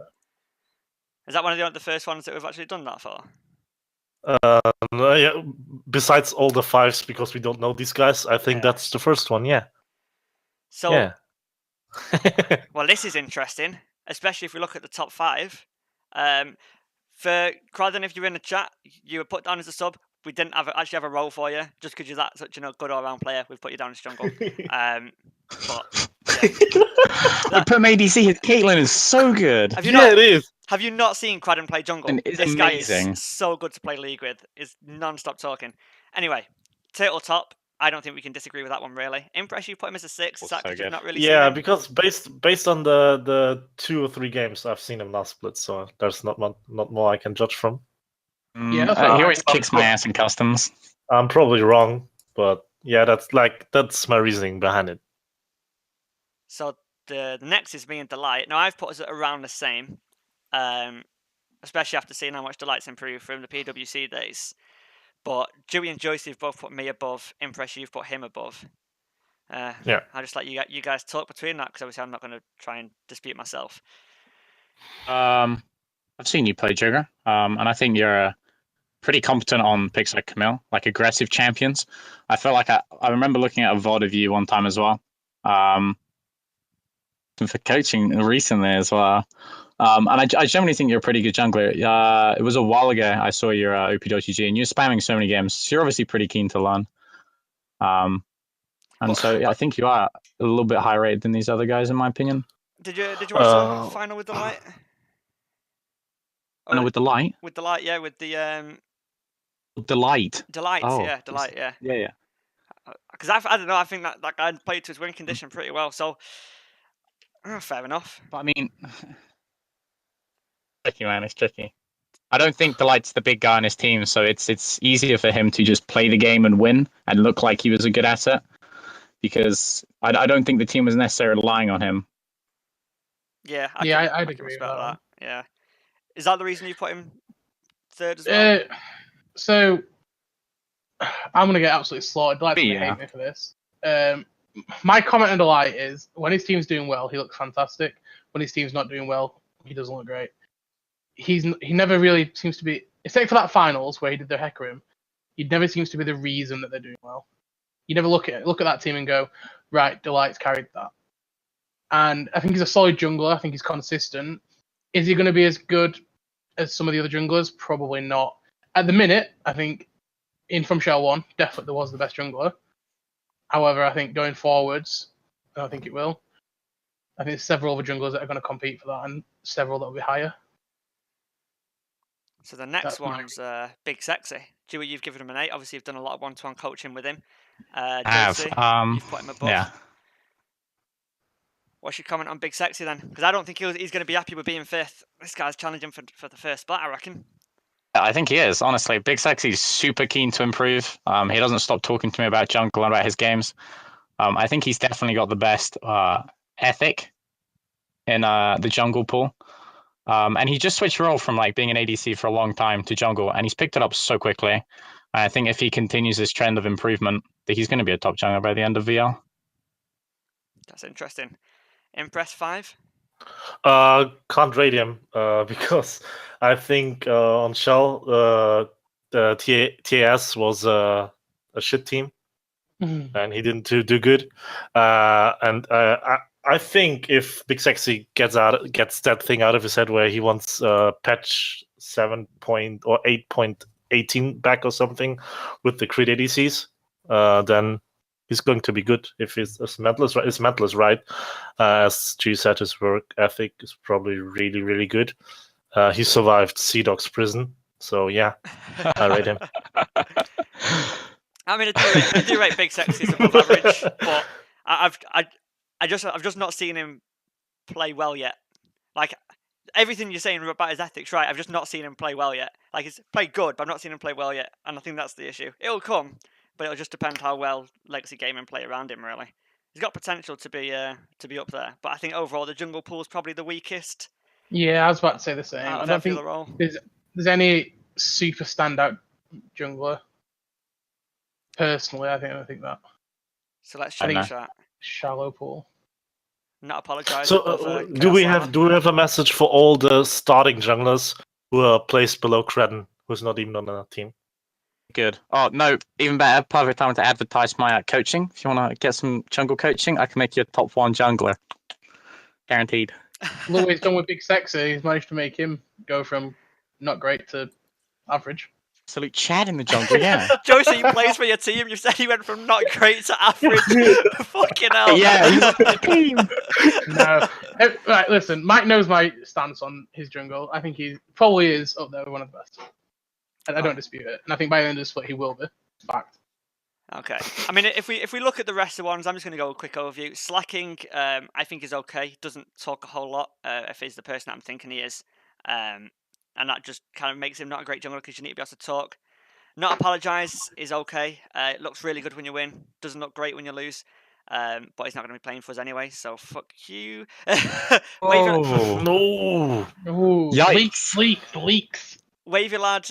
Is that one of the first ones that we've actually done that for? Yeah, besides all the fives, because we don't know these guys, I think that's the first one. Yeah. So, yeah. well, this is interesting, especially if we look at the top 5. For Cradden, if you're in the chat, you were put down as a sub. We didn't actually have a role for you, just because you're that such a good all-round player. We've put you down as jungle. But yeah. We put him ADC. His Caitlyn is so good. It is. Have you not seen Cradden play jungle? It's This amazing. guy is so good to play League with. Is non-stop talking. Anyway, Turtle Top. I don't think we can disagree with that one, really. Impress, you put him as a 6. Is that because you've not really seen him? Because based on the 2 or 3 games I've seen him last split, so there's not more I can judge from. Yeah, that's he always kicks my ass in customs. I'm probably wrong, but yeah, that's my reasoning behind it. So the next is me and Delight. Now I've put us at around the same, especially after seeing how much Delight's improved from the PWC days. But Jewie and Joycey have both put me above. Impress, you've put him above. Yeah. I'll just let you guys talk between that, because obviously I'm not going to try and dispute myself. I've seen you play Jigger, and I think you're pretty competent on picks like Camille, like aggressive champions. I feel like I remember looking at a VOD of you one time as well. For coaching recently as well. And I generally think you're a pretty good jungler. It was a while ago I saw your OPWG, and you're spamming so many games, so you're obviously pretty keen to learn. So yeah, I think you are a little bit higher rated than these other guys, in my opinion. Did you watch the final with Delight? Final with Delight? With Delight, yeah, with the Delight. Delight, yeah, Delight, yeah. Yeah. Because I don't know, I think that guy played to his win condition pretty well, so fair enough. But I mean, tricky, man. It's tricky. I don't think Delight's the big guy on his team, so it's easier for him to just play the game and win and look like he was a good asset, because I don't think the team was necessarily relying on him. Yeah, I'd agree with that. Yeah, is that the reason you put him third as well? So I'm gonna get absolutely slaughtered. Delight's gonna hate me for this. My comment on Delight is, when his team's doing well, he looks fantastic. When his team's not doing well, he doesn't look great. He never really seems to be, except for that finals where he did the Hecarim, he never seems to be the reason that they're doing well. You never look at that team and go, right, Delight's carried that. And I think he's a solid jungler. I think he's consistent. Is he going to be as good as some of the other junglers? Probably not. At the minute, I think in From Shell 1, definitely was the best jungler. However, I think going forwards, I don't think it will. I think there's several other junglers that are going to compete for that, and several that will be higher. So the next one's Big Sexy. Jewie, you've given him an 8. Obviously, you've done a lot of one-to-one coaching with him. Joycey, you've put him above. Yeah. What's your comment on Big Sexy then? Because I don't think he's going to be happy with being 5th. This guy's challenging for the first spot, I reckon. I think he is, honestly. Big Sexy's super keen to improve. He doesn't stop talking to me about jungle and about his games. I think he's definitely got the best ethic in the jungle pool. And he just switched role from being an ADC for a long time to jungle, and he's picked it up so quickly. And I think if he continues this trend of improvement, that he's going to be a top jungler by the end of VL. That's interesting. Impress 5? Can't rate him because I think on Shell the TAS was a shit team, and he didn't do good. And I think if Big Sexy gets that thing out of his head where he wants patch 7 or 8.18 back or something with the crit ADCs, then he's going to be good. If his mental is right, as G said, his work ethic is probably really, really good. He survived Sea Dog's prison, so yeah, I rate him. I mean, I do rate Big Sexy as above average, but I've just not seen him play well yet. Everything you're saying about his ethics, right? I've just not seen him play well yet. He's played good, but I've not seen him play well yet, and I think that's the issue. It'll come, but it'll just depend how well Legacy Gaming play around him. Really, he's got potential to be up there, but I think overall the jungle pool is probably the weakest. Yeah, I was about to say the same. I don't think there's any super standout jungler. Personally, I think that. So let's change that. Shallow pool. Not apologise. So do we have a message for all the starting junglers who are placed below Credden, who's not even on the team. Good. Oh, no, even better. Perfect time to advertise my coaching. If you want to get some jungle coaching, I can make you a top 1 jungler. Guaranteed. Look what he's done with Big Sexy. He's managed to make him go from not great to average. Absolute Chad in the jungle, yeah. Joycey plays for your team. You said he went from not great to average. Fucking hell. Yeah, he's on the team. No. Right, listen, Mike knows my stance on his jungle. I think he probably is up there with one of the best. And I don't dispute it. And I think by the end of the split he will be. Fact. Okay. I mean, if we look at the rest of the ones, I'm just going to go a quick overview. Slacking, I think is okay. Doesn't talk a whole lot if he's the person I'm thinking he is. And that just kind of makes him not a great jungler because you need to be able to talk. Not apologise is okay. It looks really good when you win. Doesn't look great when you lose. But he's not going to be playing for us anyway, so fuck you. Oh, No. Ooh, yikes. Leaks. Wavy lad.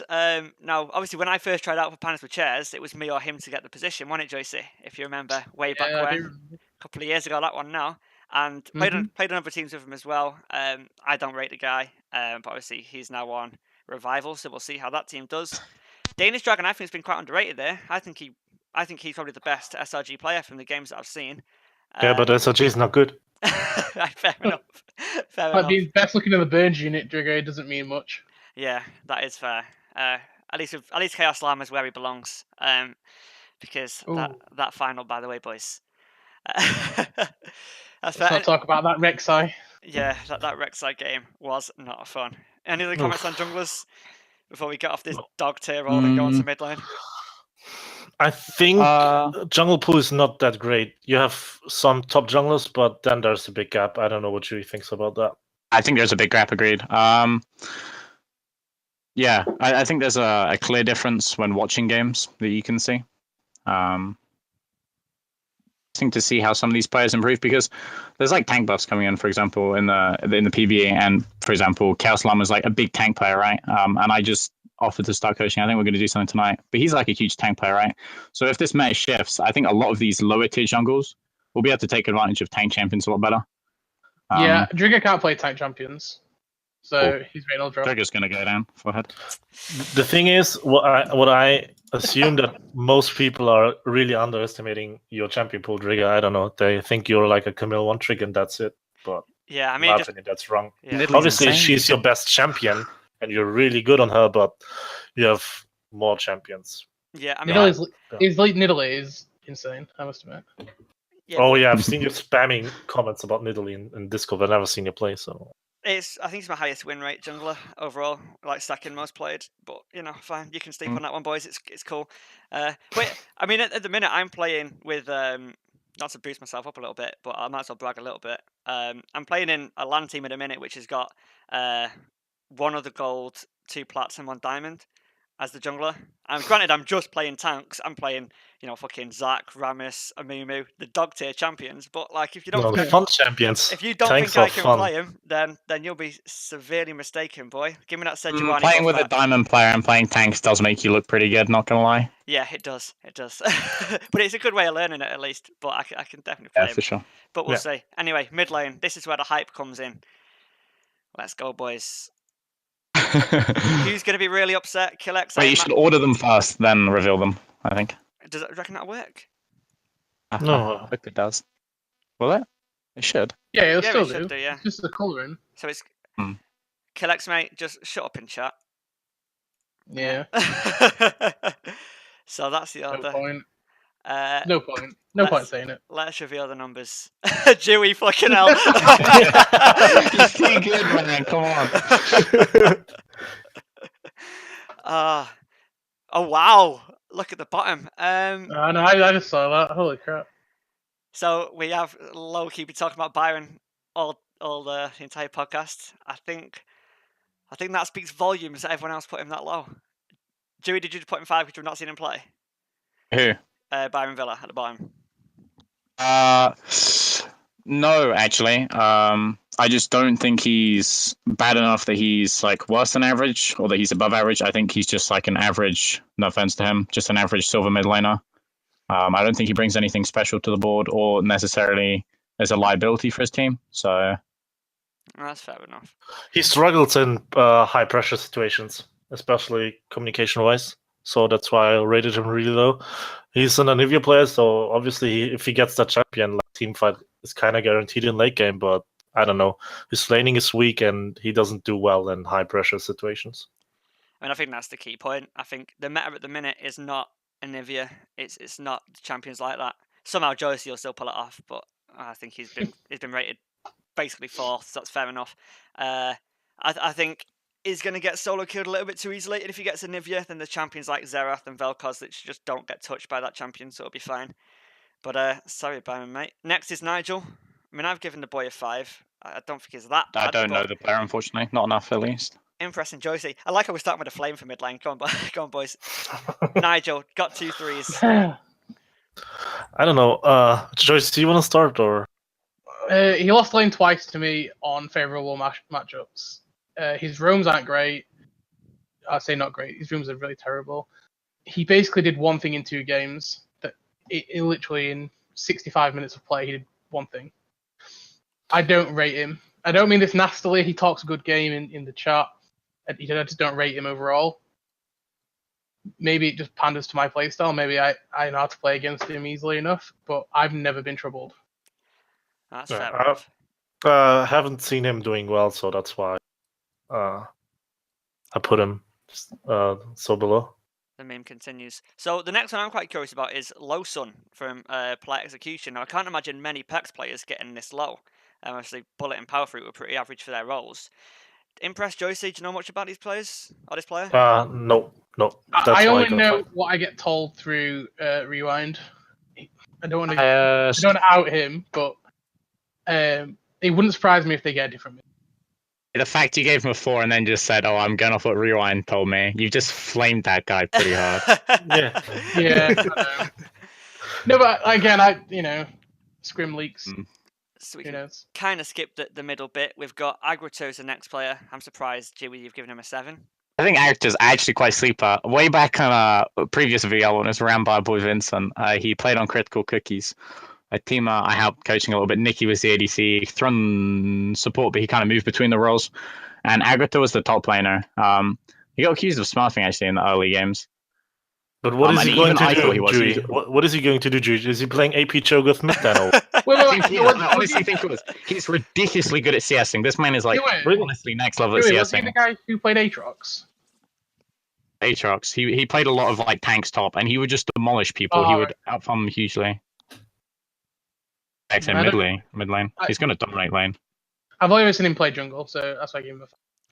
Now, obviously, when I first tried out for Panels with Chairs, it was me or him to get the position, wasn't it, Joycey? If you remember, way back when, a couple of years ago, that one now. And played on other teams with him as well. I don't rate the guy, but obviously he's now on Revival, so we'll see how that team does. Danish Dragon, I think, has been quite underrated there. I think he's probably the best SRG player from the games that I've seen. Yeah, but SRG is not good. Fair enough. But being best looking in the Burns unit, Drigger, doesn't mean much. Yeah, that is fair. At least Chaos Llama is where he belongs. Because that final, by the way, boys. Let's not talk about that Rek'Sai. Yeah, that Rek'Sai game was not fun. Any other comments on junglers before we get off this dog tier roll and go on to mid lane? I think jungle pool is not that great. You have some top junglers, but then there's a big gap. I don't know what Jewie thinks about that. I think there's a big gap, agreed. Yeah, I think there's a clear difference when watching games that you can see. Interesting to see how some of these players improve because there's like tank buffs coming in, for example, in the PvE, and for example, Chaos Llama is like a big tank player, right? And I just offered to start coaching. I think we're going to do something tonight, but he's like a huge tank player, right? So if this meta shifts, I think a lot of these lower tier jungles will be able to take advantage of tank champions a lot better. Yeah, Drigger can't play tank champions, so he's very drop. Drigger's going to go down. Forehead. The thing is, what I assume that most people are really underestimating your champion pool, Drigger. I don't know. They think you're like a Camille one trick and that's it. But yeah, I mean, that's wrong. Yeah. Obviously, she's your best champion, and you're really good on her. But you have more champions. Yeah, I mean, his late Nidalee is insane. I must admit. Yeah, oh yeah, I've seen you spamming comments about Nidalee in Discord. I've never seen you play, so. I think it's my highest win rate jungler overall, like second most played. But you know, fine, you can sleep on that one, boys. It's cool. Wait, I mean, at the minute I'm playing with not to boost myself up a little bit, but I might as well brag a little bit. I'm playing in a LAN team at the minute, which has got 1 other gold, 2 plats, and 1 diamond as the jungler. And granted, I'm just playing tanks. I'm playing, fucking Zac, Rammus, Amumu, the dog tier champions. But like, if you don't, the fun champions. If you don't tanks think I can fun. play him, then you'll be severely mistaken, boy. Give me that Sejuani. Playing with a diamond player and playing tanks does make you look pretty good. Not gonna lie. Yeah, it does. It does. But it's a good way of learning it, at least. But I can definitely play him. For sure. But we'll see. Anyway, mid lane. This is where the hype comes in. Let's go, boys. Who's going to be really upset? Killex. Wait, you should order them first, then reveal them. I think. Does it reckon that'll work? No, I hope it does. Will it? It should. Yeah, it'll still should do. Yeah. It's just the colouring. So it's Killex, mate. Just shut up in chat. Yeah. So that's the order. No point. No point. No point saying it. Let's reveal the numbers. Jewie, fucking hell. He's too good, man. Come on. Oh wow! Look at the bottom. No, I just saw that. Holy crap! So we have low-key been talking about Byron all the entire podcast. I think that speaks volumes that everyone else put him that low. Jewie, did you just put him 5 because you've not seen him play? Who? Byron Villa at the bottom. No, actually. I just don't think he's bad enough that he's like worse than average or that he's above average. I think he's just like an average, no offense to him, just an average silver mid laner. I don't think he brings anything special to the board or necessarily as a liability for his team. So that's fair enough. He struggles in high pressure situations. especially communication-wise. So that's why I rated him really low. He's an Anivia player, so obviously if he gets that champion, like, team fight is kind of guaranteed in late game, but I don't know. His laning is weak and he doesn't do well in high-pressure situations. I mean, I think that's the key point. I think the meta at the minute is not Anivia. It's not champions like that. Somehow Joycey will still pull it off, but I think he's been rated basically 4th, so that's fair enough. I think he's going to get solo killed a little bit too easily, and if he gets Anivia, then the champions like Xerath and Vel'Koz that just don't get touched by that champion, so it'll be fine. But sorry, Byron, mate. Next is Nigel. I mean, I've given the boy a 5. I don't think he's that bad. I don't know the player, unfortunately. Not enough, at least. Impress and Joycey. I like how we're starting with a flame for mid lane. Go on, boys. Nigel, got 2 threes. I don't know. Joyce, do you want to start or? He lost lane twice to me on favourable matchups. His roams aren't great. I'd say not great. His roams are really terrible. He basically did one thing in 2 games. That it literally in 65 minutes of play, he did one thing. I don't rate him. I don't mean this nastily. He talks a good game in the chat. I just don't rate him overall. Maybe it just panders to my playstyle. Maybe I know how to play against him easily enough, but I've never been troubled. That's fair enough. I haven't seen him doing well, so that's why I put him so below. The meme continues. So the next one I'm quite curious about is Low Sun from Player Execution. Now I can't imagine many PEX players getting this low. Obviously, Bullet and Power Fruit were pretty average for their roles. Impress, Joycey, do you know much about these players or this player? No. I only know what I get told through Rewind. I don't want to out him, but it wouldn't surprise me if they get a different mid. The fact you gave him a 4 and then just said, "Oh, I'm going off what Rewind told me," you just flamed that guy pretty hard. Yeah. I know. No, but again, scrim leaks. So we can kind of skip the middle bit. We've got Agrito as the next player. I'm surprised, Jewie, you've given him a 7. I think Agrito's actually quite sleeper. Way back on a previous VL when it was ran by boy Vincent, he played on Critical Cookies. A team I helped coaching a little bit. Nicky was the ADC, Thrun support, but he kind of moved between the roles. And Agrito was the top laner. He got accused of smarting actually in the early games. But what is he going to do, Jewie? What is he going to do, Jewie? Is he playing AP Cho'Gath mid then? I honestly think it was. He's ridiculously good at CSing. This man is like honestly next level at CSing. Was he the guy who played Aatrox? Aatrox. He played a lot of like tanks top, and he would just demolish people. He would outfarm them hugely. Except mid lane. He's going to dominate lane. I've only seen him play jungle, so that's why I gave him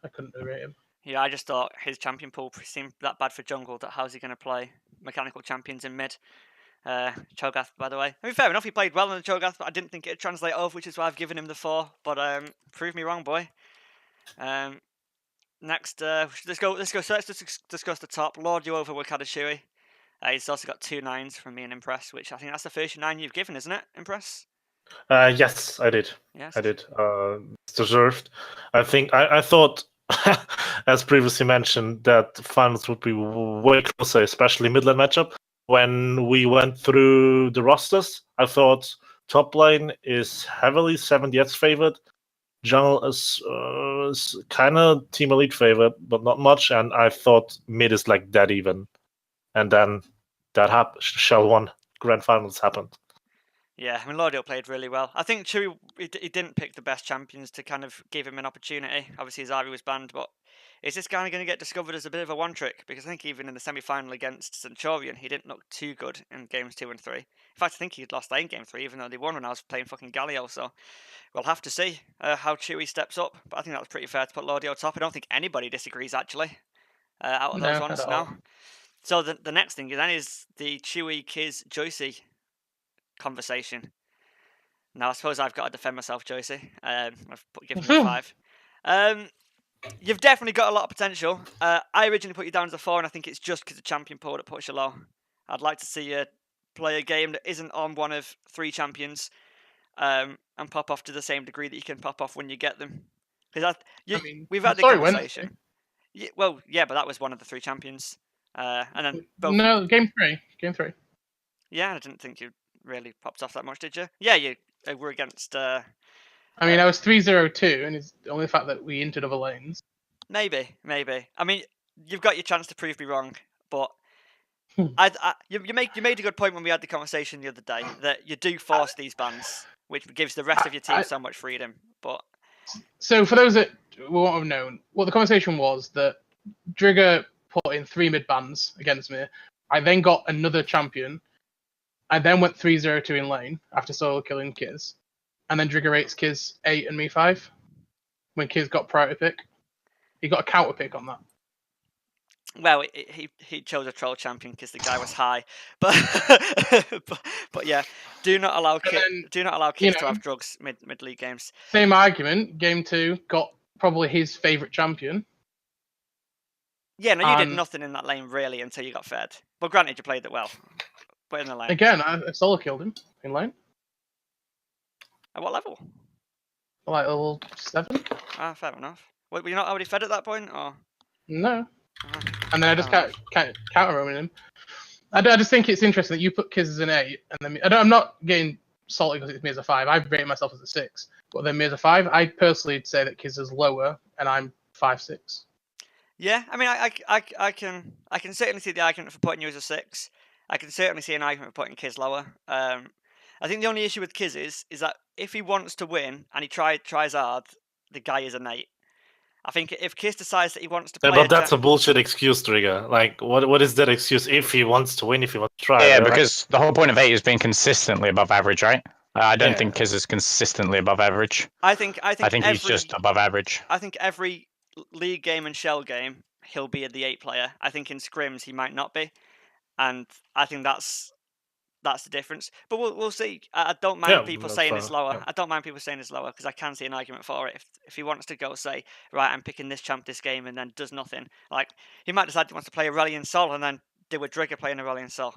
I couldn't rate him. Yeah, I just thought his champion pool seemed that bad for jungle. That how's he going to play mechanical champions in mid? Cho'Gath, by the way. I mean, fair enough, he played well in the Cho'Gath, but I didn't think it'd translate over, which is why I've given him the 4. But prove me wrong, boy. Next, let's go. So let's just discuss the top. Lord you over Wakadashiri. He's also got 2 9s from me and Impress, which I think that's the first 9 you've given, isn't it, Impress? Yes, I did. Yes. I did. It's deserved. I think I thought, as previously mentioned, that the finals would be way closer, especially mid-lane matchup. When we went through the rosters, I thought top lane is heavily 7Dx favored. Jungle is kind of Team Elite favored, but not much. And I thought mid is like dead even. And then that happened. Shell 1 Grand Finals happened. Yeah, I mean, Lordio played really well. I think Chewie, he didn't pick the best champions to kind of give him an opportunity. Obviously, Zari was banned, but is this guy going to get discovered as a bit of a one-trick? Because I think even in the semi-final against Centurion, he didn't look too good in games 2 and 3. In fact, I think he'd lost lane game 3, even though they won when I was playing fucking Galio. So we'll have to see how Chewie steps up. But I think that was pretty fair to put Lordio top. I don't think anybody disagrees, actually, out of those ones now. So the next thing then is the Chewie, Kiz, Joycey conversation. Now I suppose I've got to defend myself, Joycey. I've given you 5. You've definitely got a lot of potential. I originally put you down as a 4, and I think it's just because of champion pool that puts you low. I'd like to see you play a game that isn't on one of 3 champions, and pop off to the same degree that you can pop off when you get them. Because we've had the conversation. Yeah, well, yeah, but that was one of the 3 champions. And then both... No, game 3. Yeah, I didn't think you really popped off that much, did you? Yeah, you were against... I mean, I was 3-0-2, and it's only the fact that we entered other lanes. Maybe. I mean, you've got your chance to prove me wrong, but you made a good point when we had the conversation the other day that you do force these bans, which gives the rest of your team so much freedom. But so for those that won't have known, what the conversation was that Drigger put in 3 mid bans against me. I then got another champion. I then went 3-0-2 in lane after solo killing Kiz, and then Drigger rates Kiz 8 and me 5 when Kiz got priority pick. He got a counter pick on that. well, he chose a troll champion because the guy was high, but but yeah, do not allow Kiz to have drugs mid league games. Same argument. Game 2 got probably his favorite champion. Yeah, no, you did nothing in that lane really until you got fed. Well, granted, you played it well, but in the lane again, I solo killed him in lane. At what level? Like level 7. Ah, fair enough. Wait, were you not already fed at that point, or no? And then I just counter roaming him. I just think it's interesting that you put Kiz as an 8, and then I'm not getting salty because it's me as a 5. I rate myself as a 6, but then me as a 5. I personally say that Kiz is lower, and I'm 5-6. Yeah, I mean, I can certainly see the argument for putting you as a 6. I can certainly see an argument for putting Kiz lower. I think the only issue with Kiz is that if he wants to win and he tries hard, the guy is an 8. I think if Kiz decides that he wants to play... but that's a bullshit excuse, Trigger. Like, what is that excuse if he wants to win, if he wants to try? Yeah, because the whole point of 8 is being consistently above average, right? I don't think Kiz is consistently above average. I think he's just above average. I think every league game and shell game, he'll be the 8 player. I think in scrims, he might not be. And I think that's the difference. But we'll see. I don't mind people saying it's lower. Yeah. I don't mind people saying it's lower because I can see an argument for it. If he wants to go say, right, I'm picking this champ this game and then does nothing. Like, he might decide he wants to play a Aurelion Sol and then do a Drigger playing Aurelion Sol.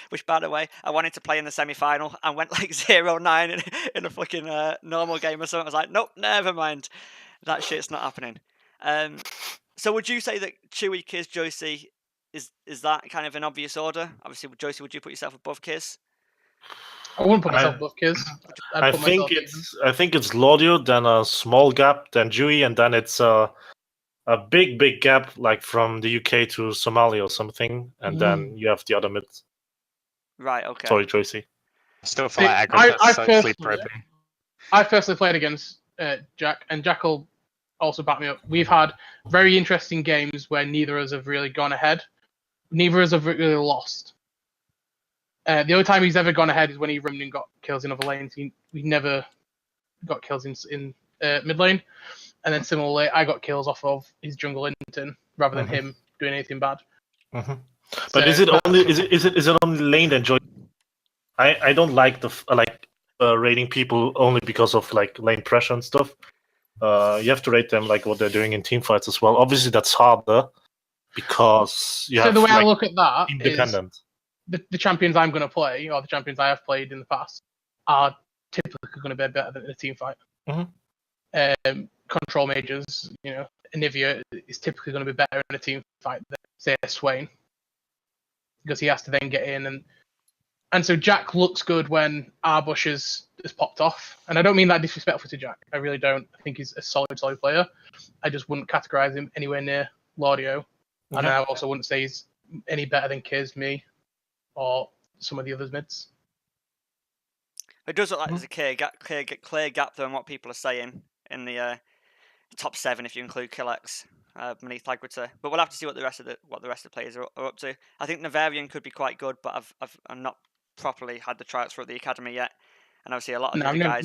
Which, by the way, I wanted to play in the semi-final and went like 0-9 in a fucking normal game or something. I was like, nope, never mind. That shit's not happening. So would you say that Jewie, Kiz, Joycey is that kind of an obvious order? Obviously, Joycey, would you put yourself above Kiz? I wouldn't put myself above Kiz. I think it's Laudio, then a small gap, then Jewie, and then it's a big gap, like from the UK to Somalia or something, and then you have the other mids. Right. Okay. Sorry, Joycey. Still feel like I personally played against Jack, and Jack will also back me up. We've had very interesting games where neither of us have really gone ahead. Neither of us have really lost. The only time he's ever gone ahead is when he roamed and got kills in other lanes. We never got kills in mid lane. And then similarly, I got kills off of his jungle Linton rather than him doing anything bad. But so, is it only lane enjoy? I don't like rating people only because of like lane pressure and stuff. You have to rate them like what they're doing in team fights as well. Obviously, that's harder because you have. So the way I look at that independent. Is the champions I'm going to play, or the champions I have played in the past, are typically going to be better than in a team fight. Control mages, Anivia is typically going to be better in a team fight than, say, a Swain, because he has to then get in and so Jack looks good when Arbush has popped off, and I don't mean that disrespectful to Jack. I really don't. I think he's a solid player. I just wouldn't categorize him anywhere near Laudio, and I also wouldn't say he's any better than Kiz, me, or some of the others mids. It does look like there's a clear gap though in what people are saying in the top 7 if you include Killex beneath Agritter. But we'll have to see what the rest of the players are up to. I think Navarian could be quite good, but I've not properly had the tryouts for the academy yet, and obviously a lot of the guys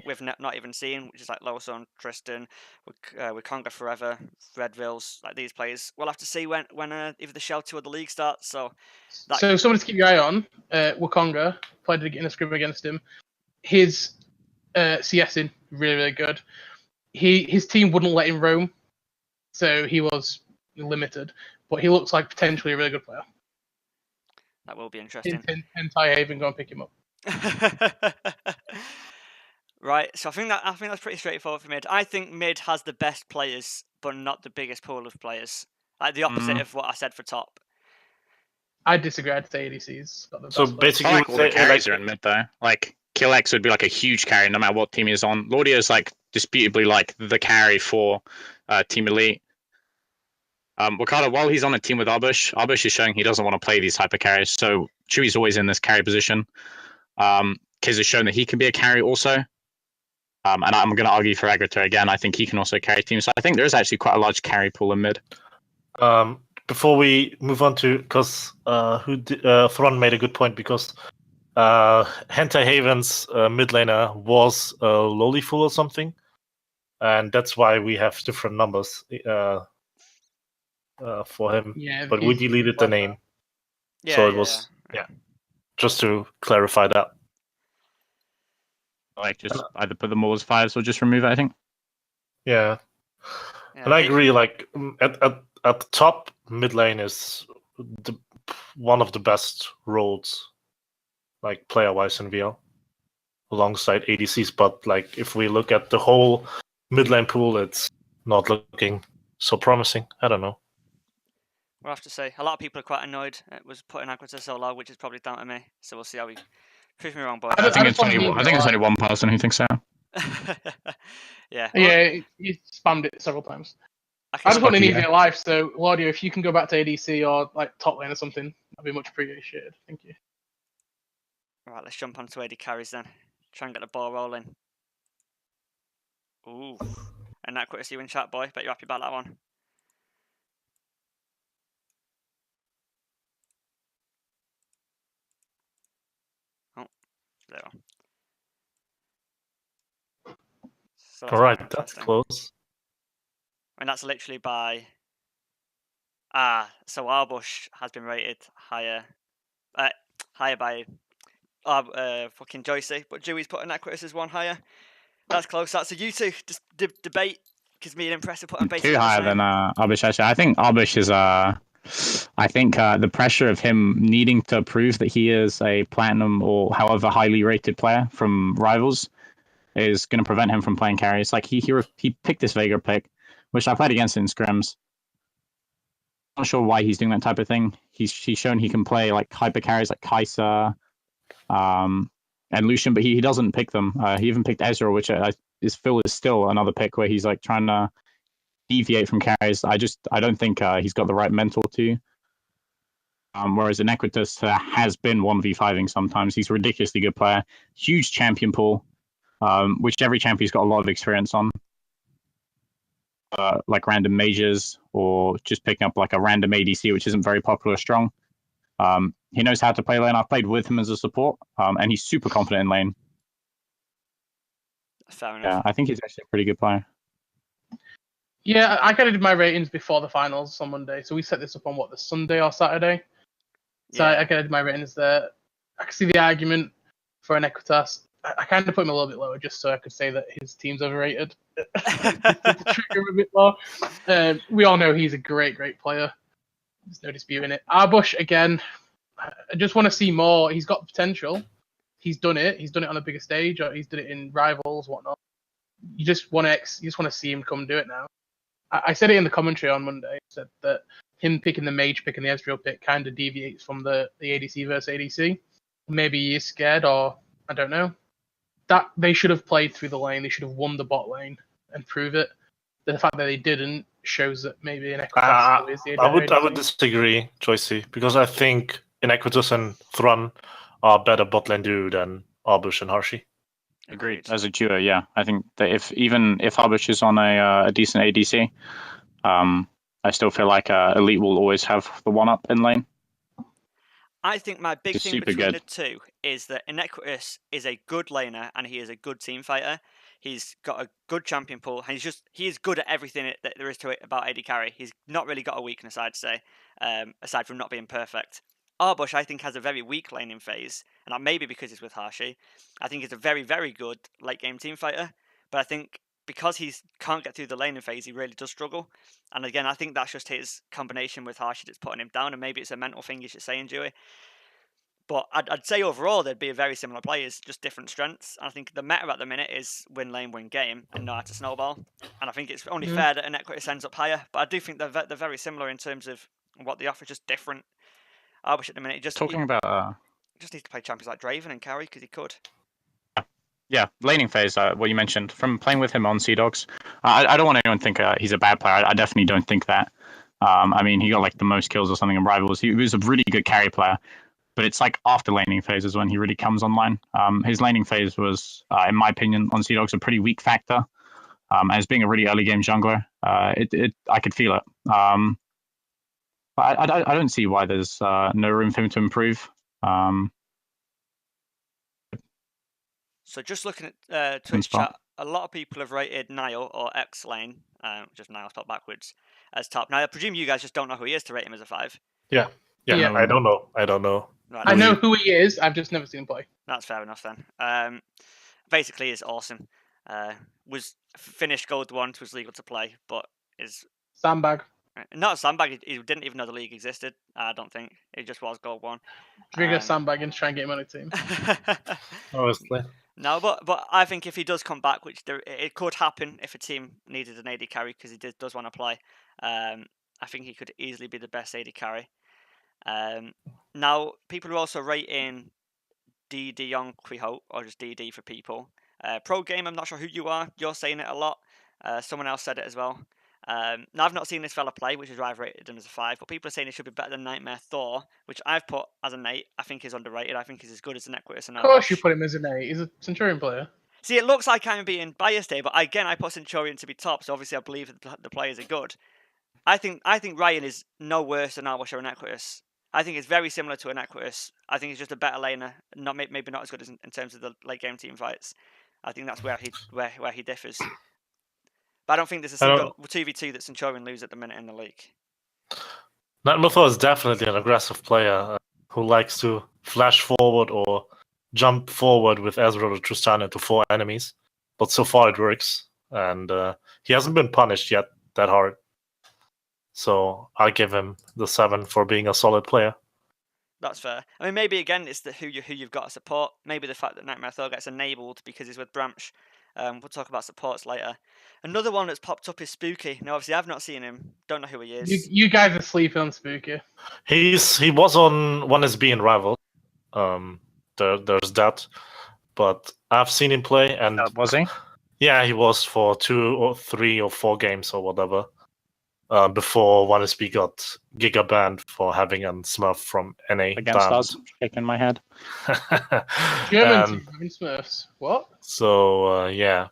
we've not even seen, which is like Lawson, Tristan, with Conga Forever, Redvilles, like these players. We'll have to see when either the Shell 2 or the league starts. So someone to keep your eye on. Wakonga played in a scrim against him. His CSing really, really good. His team wouldn't let him roam, so he was limited. But he looks like potentially a really good player. That will be interesting. Hentai Haven, go and pick him up. Right, so I think that's pretty straightforward for mid. I think mid has the best players, but not the biggest pool of players. Like the opposite of what I said for top. I disagree. I'd say ADC's got the best. So basically, I like all the carries are in mid though. Like Killex would be like a huge carry no matter what team he's on. Laudio is like disputably like the carry for Team Elite. Wakata, while he's on a team with Arbush is showing he doesn't want to play these hyper carries. So Chewie's always in this carry position. Kiz has shown that he can be a carry also. And I'm going to argue for Agrator again. I think he can also carry teams. So I think there is actually quite a large carry pool in mid. Before we move on to, because Thron made a good point, because Hentai Haven's mid laner was Lollyful or something, and that's why we have different numbers for him. Yeah, but we deleted the name, so it was just to clarify that. Like just either put them all as 5s or just remove it, I think. Yeah. And I agree. Like at the top, mid lane is one of the best roles, like player wise in VL, alongside ADCs. But like if we look at the whole mid lane pool, it's not looking so promising. I don't know. We'll have to say. A lot of people are quite annoyed it was putting Agrator so low, which is probably down to me. So we'll see how we prove me wrong, boys. I think it's only one person who thinks so. Yeah. Yeah, you spammed it several times. I just want an easier life, so Laudio, if you can go back to ADC or like top lane or something, that'd be much appreciated. Thank you. Right, let's jump onto AD carries then. Try and get the ball rolling. Ooh. And that quick to you in chat, boy. Bet you're happy about that one. Oh, there we are. So all right, that's close. And that's literally by... so Arbush has been rated higher by fucking Joycey, but Jewie's putting Equitas as one higher. That's close. That's a you two just debate, because me and Impressive putting basically too higher than Arbush. Actually, I think Arbush is I think the pressure of him needing to prove that he is a platinum or however highly rated player from rivals is going to prevent him from playing carries. Like he picked this Veigar pick, which I played against in scrims. Not sure why he's doing that type of thing. He's shown he can play like hyper carries like Kai'Sa, and Lucian, but he doesn't pick them. He even picked Ezreal, which is still another pick where he's like trying to deviate from carries. I don't think he's got the right mental to. Whereas Inequitas has been 1v5ing sometimes. He's a ridiculously good player. Huge champion pool, which every champion's got a lot of experience on. Like random majors or just picking up like a random ADC, which isn't very popular or strong. He knows how to play lane. I've played with him as a support, and he's super confident in lane. Fair enough. Yeah, I think he's actually a pretty good player. Yeah, I kind of did my ratings before the finals on Monday, so we set this up on the Sunday or Saturday. So I kind of did my ratings there. I can see the argument for Inequitas. I kind of put him a little bit lower just so I could say that his team's overrated. To trigger him a bit more. We all know he's a great player. There's no disputing it. Arbush, again, I just want to see more. He's got potential. He's done it. He's done it on a bigger stage, or he's done it in rivals, whatnot. You just want to see him come do it now. I said it in the commentary on Monday. I said that him picking the mage pick and the Ezreal pick kind of deviates from the ADC versus ADC. Maybe he is scared, or I don't know. That they should have played through the lane. They should have won the bot lane and prove it. The fact that they didn't shows that maybe Inequitas is the I would disagree, Joycey, because I think Inequitas and Thron are better bot lane duo than Arbush and Harshi. Agreed. As a duo, yeah. I think that if Arbush is on a decent ADC, I still feel like Elite will always have the one up in lane. I think my big thing between the two is that Inequitas is a good laner and he is a good team fighter. He's got a good champion pool, and he is good at everything that there is to it about AD carry. He's not really got a weakness, I'd say, aside from not being perfect. Arbush, I think, has a very weak laning phase, and that may be because he's with Harshi. I think he's a very, very good late game team fighter, but I think because he can't get through the laning phase, he really does struggle. And again, I think that's just his combination with Harshi that's putting him down, and maybe it's a mental thing you should say in Jewie. But I'd say overall they'd be very similar players, just different strengths. And I think the meta at the minute is win lane, win game, and know how to snowball. And I think it's only fair that Inequitas ends up higher. But I do think they're very similar in terms of what they offer, just different. Arbush at the minute, just needs to play champions like Draven and carry because he could. Yeah, laning phase, what you mentioned, from playing with him on Sea Dogs, I don't want anyone to think he's a bad player. I definitely don't think that. I mean, he got like the most kills or something in Rivals. He was a really good carry player, but it's like after laning phase is when he really comes online. His laning phase was, in my opinion, on Sea Dogs a pretty weak factor. As being a really early game jungler, I could feel it. But I don't see why there's no room for him to improve. So just looking at Twitch chat, a lot of people have rated Niall or X Lane, just Niall top backwards, as top. Now I presume you guys just don't know who he is to rate him as a 5. Yeah. I don't know. Right, I know who he is. I've just never seen him play. That's fair enough then. Basically, he's awesome. Was finished gold 1, was legal to play, but is Sandbag. not a sandbag. He didn't even know the league existed. I don't think it just was gold 1. Trigger sandbagging to try and get him on a team. Honestly. No, but I think if he does come back, which it could happen if a team needed an AD carry because he does want to play, I think he could easily be the best AD carry. Now, people are also rating DD on Kwee or just DD for people. Pro Game, I'm not sure who you are. You're saying it a lot. Someone else said it as well. Now, I've not seen this fella play, which is why I've rated him as a 5, but people are saying he should be better than Nightmare Thor, which I've put as an 8. I think he's underrated. I think he's as good as an Equitus. Of course you put him as an 8. He's a Centurion player. See, it looks like I'm being biased here, but again, I put Centurion to be top, so obviously I believe that the players are good. I think Ryan is no worse than Arwash or an Equitus. I think it's very similar to an Equitus. I think he's just a better laner, maybe not as good as in terms of the late game team fights. I think that's where he differs. But I don't think there's a single 2v2 that Centurion lose at the minute in the league. Nightmare Thor is definitely an aggressive player who likes to flash forward or jump forward with Ezreal or Tristana to 4 enemies. But so far it works. And he hasn't been punished yet that hard. So I give him the 7 for being a solid player. That's fair. I mean, maybe again, it's who you've got to support. Maybe the fact that Nightmare Thor gets enabled because he's with Branch. We'll talk about supports later. Another one that's popped up is Spooky. Now, obviously, I've not seen him. Don't know who he is. You guys are sleeping on Spooky. He was on 1SB in Rival. There's that. But I've seen him play. And was he? Yeah, he was for 2 or 3 or 4 games or whatever. Before 1SB got Giga banned for having a Smurf from NA. Against us, shaking my head. German team having Smurfs. What? So, yeah.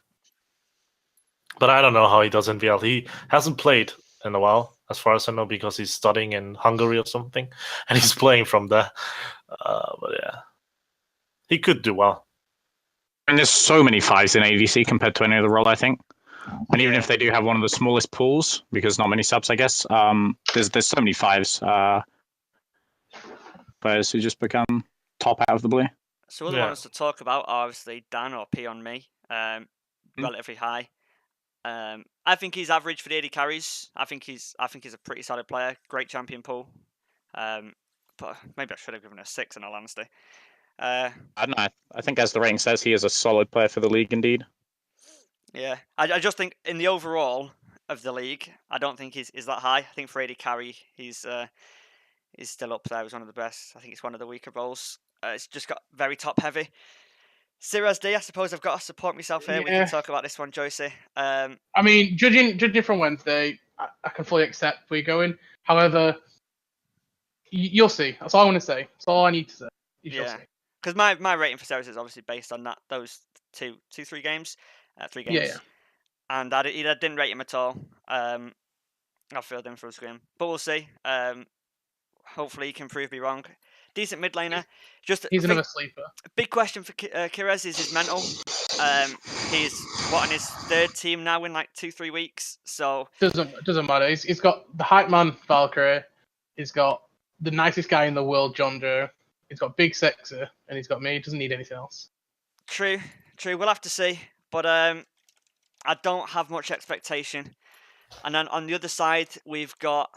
But I don't know how he does in VL. He hasn't played in a while, as far as I know, because he's studying in Hungary or something. And he's playing from there. But yeah. He could do well. And there's so many 5s in ADC compared to any other role, I think. And even if they do have one of the smallest pools, because not many subs, I guess, there's so many 5s players who just become top out of the blue. So other ones to talk about are obviously Dan or P on me, relatively high. I think he's average for the AD carries. I think he's a pretty solid player, great champion pool. But maybe I should have given a 6 in all honesty. I don't know. I think as the rating says, he is a solid player for the league indeed. Yeah, I just think in the overall of the league, I don't think he's that high. I think for AD carry, he's still up there as one of the best. I think it's one of the weaker roles. It's just got very top heavy. Siraz D, I suppose I've got to support myself here. Yeah. We can talk about this one, Joycey. I mean, judging from Wednesday, I can fully accept where you're going. However, you'll see. That's all I want to say. That's all I need to say. You shall see. Because my rating for Siraz is obviously based on those 3 games. 3 games. Yeah. And I didn't rate him at all. I filled in for a scrim. But we'll see. Hopefully he can prove me wrong. Decent mid laner. He's another sleeper. Big question for Kirez is his mental. He's on his 3rd team now in like 2-3 weeks. So doesn't matter. He's got the hype man Valkyrie. He's got the nicest guy in the world, John Joe. He's got Big Sexer, and he's got me. He doesn't need anything else. True. We'll have to see. But I don't have much expectation. And then on the other side, we've got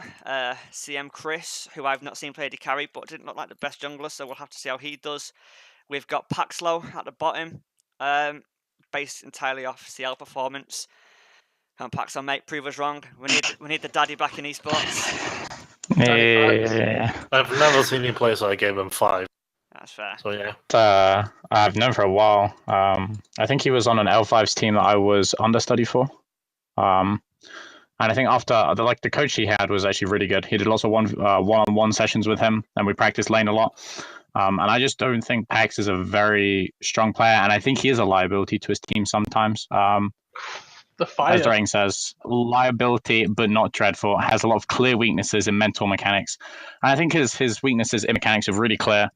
CM Chris, who I've not seen play AD carry, but didn't look like the best jungler, so we'll have to see how he does. We've got Paxlow at the bottom, based entirely off CL performance. And Paxlow, mate, prove us wrong. We need the daddy back in esports. Yeah. I've never seen him play, so I gave him 5. That's fair. So yeah. I've known for a while. I think he was on an L5's team that I was understudy for. And I think after the coach he had was actually really good. He did lots of one-on-one sessions with him, and we practiced lane a lot. And I just don't think Pax is a very strong player, and I think he is a liability to his team sometimes. The fire. As Drain says, liability but not dreadful. Has a lot of clear weaknesses in mental mechanics. And I think his weaknesses in mechanics are really clear.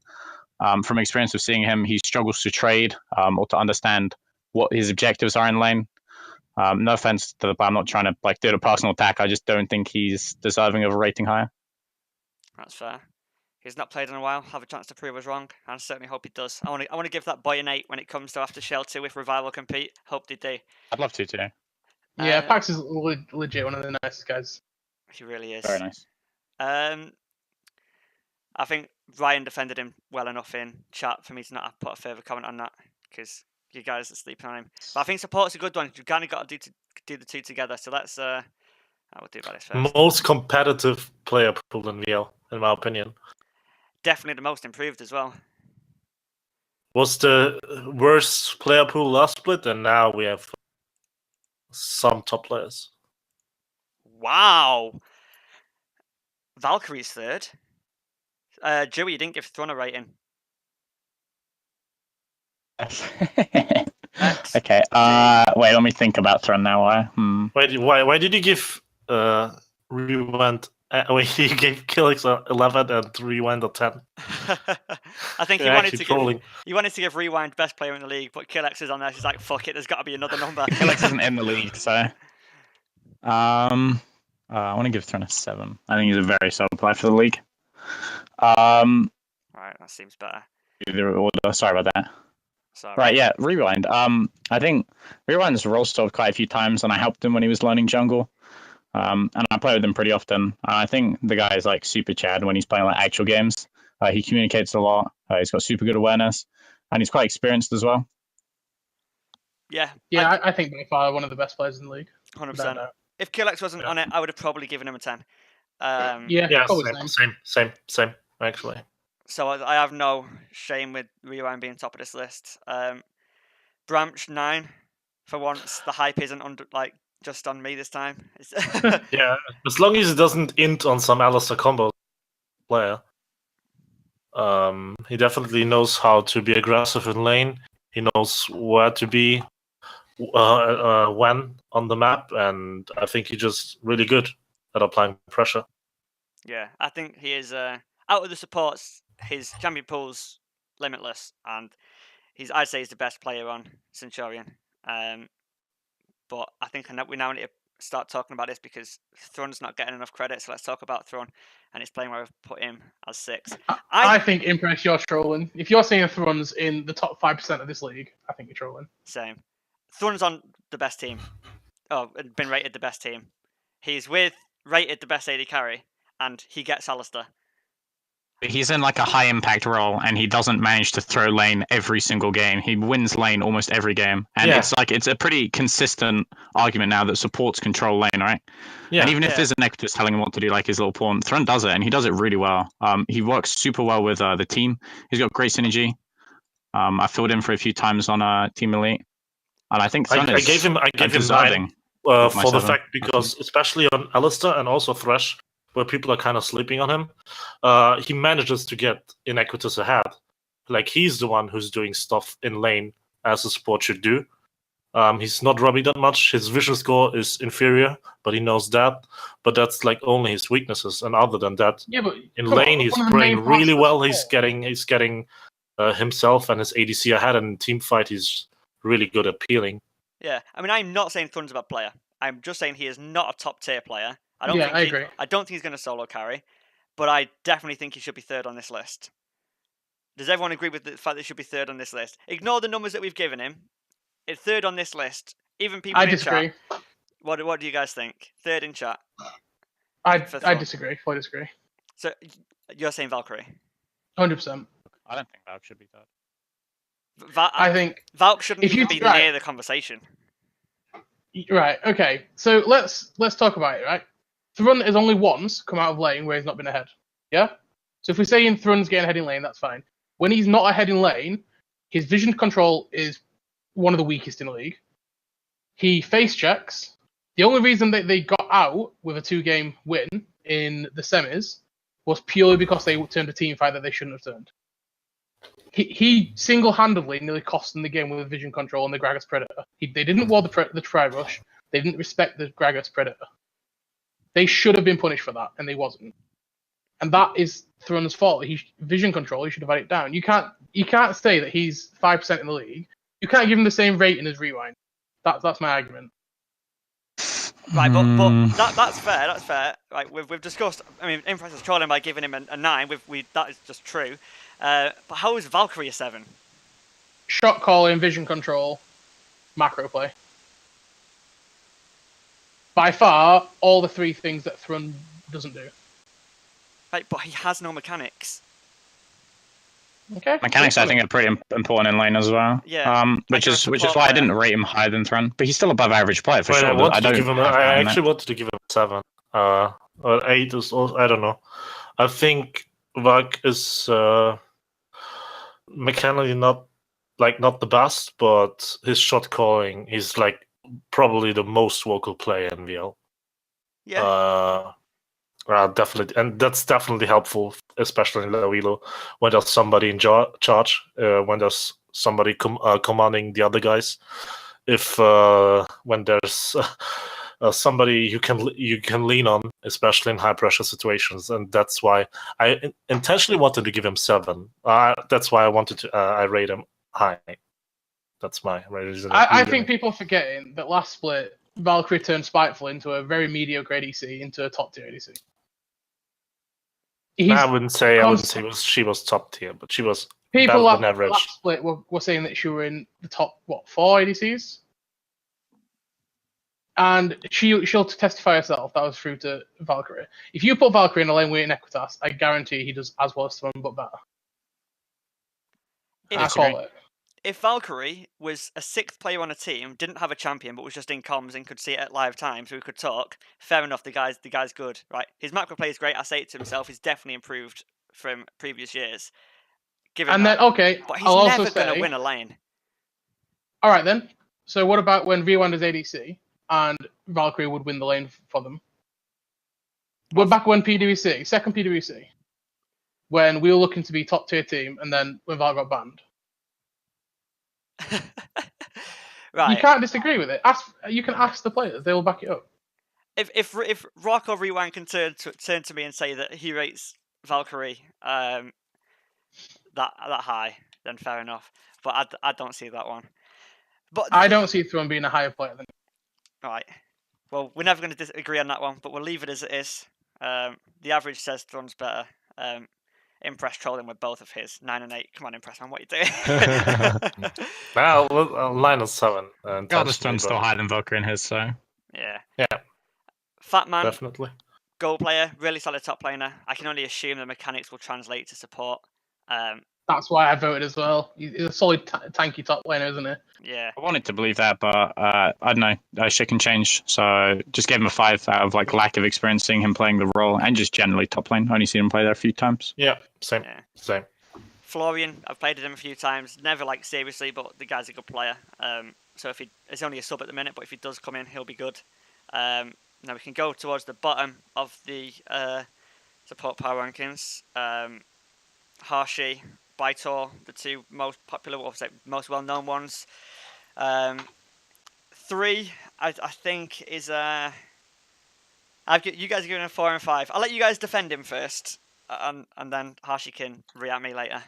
From experience of seeing him, he struggles to trade or to understand what his objectives are in lane. No offense to the player, I'm not trying to do a personal attack. I just don't think he's deserving of a rating higher. That's fair. He's not played in a while. Have a chance to prove us wrong. I certainly hope he does. I want to give that boy an 8 when it comes to after Shell 2 if Revival compete. Hope they do. I'd love to too. Yeah, Pax is legit one of the nicest guys. He really is. Very nice. I think Ryan defended him well enough in chat for me to not put a further comment on that because you guys are sleeping on him. But I think support's a good one. You've kind of got to do the two together. So let's. I will do about this first. Most competitive player pool in VL, in my opinion. Definitely the most improved as well. Was the worst player pool last split, and now we have some top players. Wow. Valkyrie's third. Jewie, you didn't give Thrun a rating. Okay. Wait, let me think about Thrun now. Why did you give Rewind? Wait, you gave Killix 11 and Rewind a 10. I think he wanted to give Rewind best player in the league, but Killix is on there. She's like, fuck it, there's got to be another number. Killix isn't in the league, so I want to give Thrun a 7. I think he's a very solid player for the league. Right, that seems better. Sorry about that. Sorry. Right, yeah, Rewind. I think Rewind's role stalled quite a few times, and I helped him when he was learning jungle. And I play with him pretty often. I think the guy is super Chad when he's playing actual games. He communicates a lot. He's got super good awareness, and he's quite experienced as well. Yeah. Yeah, I think by far one of the best players in the league. 100%. If Killix wasn't on it, I would have probably given him a 10. Yeah, same, actually. So I have no shame with Rewind being top of this list. Branch 9, for once, the hype isn't just on me this time. Yeah, as long as he doesn't int on some Alistair combo player. He definitely knows how to be aggressive in lane. He knows where to be when on the map, and I think he's just really good at applying pressure. Yeah, I think he is, out of the supports, his champion pool's limitless, and I'd say he's the best player on Centurion. But I think we now need to start talking about this because Thrun's not getting enough credit, so let's talk about Thrun and his playing where I've put him as 6. I think, Impress, you're trolling. If you're seeing Thrun's in the top 5% of this league, I think you're trolling. Same. Thrun's on the best team. Been rated the best team. He's rated the best AD carry, and he gets Alistair. He's in a high impact role, and he doesn't manage to throw lane every single game. He wins lane almost every game, and it's a pretty consistent argument now that supports control lane, right? Yeah. And even if there's an Equitus telling him what to do, like his little pawn, Thrun does it, and he does it really well. He works super well with the team. He's got great synergy. I filled in for a few times on Team Elite, and I think Thrun I gave him 9 for the fact because especially on Alistair and also Thresh, where people are kind of sleeping on him, he manages to get Inequitus ahead. He's the one who's doing stuff in lane as a support should do. He's not robbing that much. His vision score is inferior, but he knows that. But that's only his weaknesses. And other than that, in lane he's playing really well. He's getting himself and his ADC ahead, and in team fight he's really good at peeling. Yeah, I mean, I'm not saying Thrun's a bad player. I'm just saying he is not a top tier player. I agree. I don't think he's going to solo carry, but I definitely think he should be 3rd on this list. Does everyone agree with the fact that he should be 3rd on this list? Ignore the numbers that we've given him. It's 3rd on this list. Even people in chat. What do you guys think? 3rd in chat. I disagree. I disagree. So you're saying Valkyrie? 100%. I don't think Valk should be 3rd. I think Valk shouldn't even be near the conversation. Right. Okay. So let's talk about it. Right. Thrun has only once come out of lane where he's not been ahead. Yeah? So if we're saying Thrun's getting ahead in lane, that's fine. When he's not ahead in lane, his vision control is one of the weakest in the league. He face checks. The only reason that they got out with a 2-game win in the semis was purely because they turned a team fight that they shouldn't have turned. He single-handedly nearly cost them the game with vision control and the Gragas Predator. They didn't ward the Tri-Rush. They didn't respect the Gragas Predator. They should have been punished for that, and they wasn't. And that is Thrun's fault. Vision control, he should have had it down. You can't say that he's 5% in the league. You can't give him the same rating as Rewind. That's my argument. Right, but that's fair. That's fair. Right, we've discussed. I mean, Impress is trolling by giving him a 9. That is just true. But how is Valkyrie a 7? Shot calling, vision control, macro play. By far, all the 3 things that Thrun doesn't do. Right, but he has no mechanics. Okay. Mechanics, I think, are pretty important in lane as well. Yeah. Which is why I didn't rate him higher than Thrun, but he's still above average player for sure. I actually wanted to give him a 7. Or 8 is also, I don't know. I think Valk is mechanically not the best, but his shot calling, he's like probably the most vocal player in VL. Yeah. Definitely, and that's definitely helpful, especially in low elo when there's somebody in charge, when there's somebody commanding the other guys. If when there's somebody you can lean on, especially in high pressure situations, and that's why I intentionally wanted to give him 7. That's why I wanted to I rate him high. That's my reason. I think people are forgetting that last split, Valkyrie turned Spiteful into a very mediocre ADC, into a top tier ADC. I wouldn't say she was top tier, but she was people better than average. Last split were saying that she were in the top 4 ADCs, and she'll testify herself that was through to Valkyrie. If you put Valkyrie in a lane with an Equitas, I guarantee he does as well as Thrun, but better. I call it. If Valkyrie was a 6th player on a team, didn't have a champion, but was just in comms and could see it at live time, so we could talk, fair enough, the guy's good, right? His macro play is great, I say it to himself, he's definitely improved from previous years. But he's never going to win a lane. Alright then, so what about when V1 does ADC, and Valkyrie would win the lane for them? We're back when PWC, second PWC, when we were looking to be top tier team, and then when Val got banned. Right. You can't disagree with it. You can ask the players; they will back it up. If Rock or Rewind can turn to me and say that he rates Valkyrie that high, then fair enough. But I don't see that one. But I don't see Thrun being a higher player than him. Right. Well, we're never going to disagree on that one, but we'll leave it as it is. The average says Thrun's better. Impress trolling with both of his 9 and 8. Come on, Impress man, what are you doing? Now, 9 and 7. Thrun's still higher than Valkyrie in his, so yeah. Fat man, definitely. Goal player, really solid top laner. I can only assume the mechanics will translate to support. That's why I voted as well. He's a solid tanky top laner, isn't he? Yeah. I wanted to believe that, but I don't know. Shit can change. So just gave him a 5 out of lack of experience seeing him playing the role, and just generally top lane. Only seen him play there a few times. Yeah, same. Florian, I've played with him a few times. Never seriously, but the guy's a good player. So if he's only a sub at the minute, but if he does come in, he'll be good. Now we can go towards the bottom of the support power rankings. Harshy, Baitor, the 2 most popular, most well-known ones. 3, I think, is you guys are giving him 4 and 5. I'll let you guys defend him first, and then Harshy can react me later.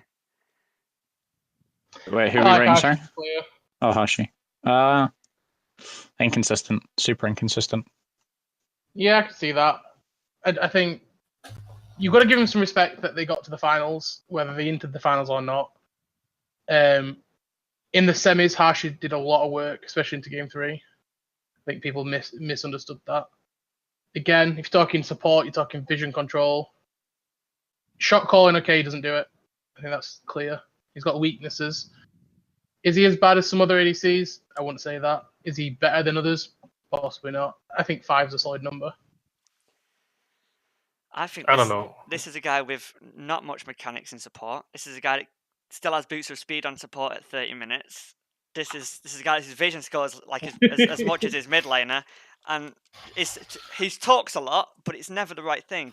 Wait, who are we rating, sorry? Oh, Harshy. Inconsistent. Super inconsistent. Yeah, I can see that. I think you've got to give them some respect that they got to the finals, whether they entered the finals or not. In the semis, Harshy did a lot of work, especially into Game 3. I think people misunderstood that. Again, if you're talking support, you're talking vision control. Shot calling, okay, he doesn't do it. I think that's clear. He's got weaknesses. Is he as bad as some other ADCs? I wouldn't say that. Is he better than others? Possibly not. I think 5 is a solid number. I don't know. This is a guy with not much mechanics in support. This is a guy that still has boots of speed on support at 30 minutes. This is a guy whose vision scores as much as his mid laner, and he talks a lot, but it's never the right thing.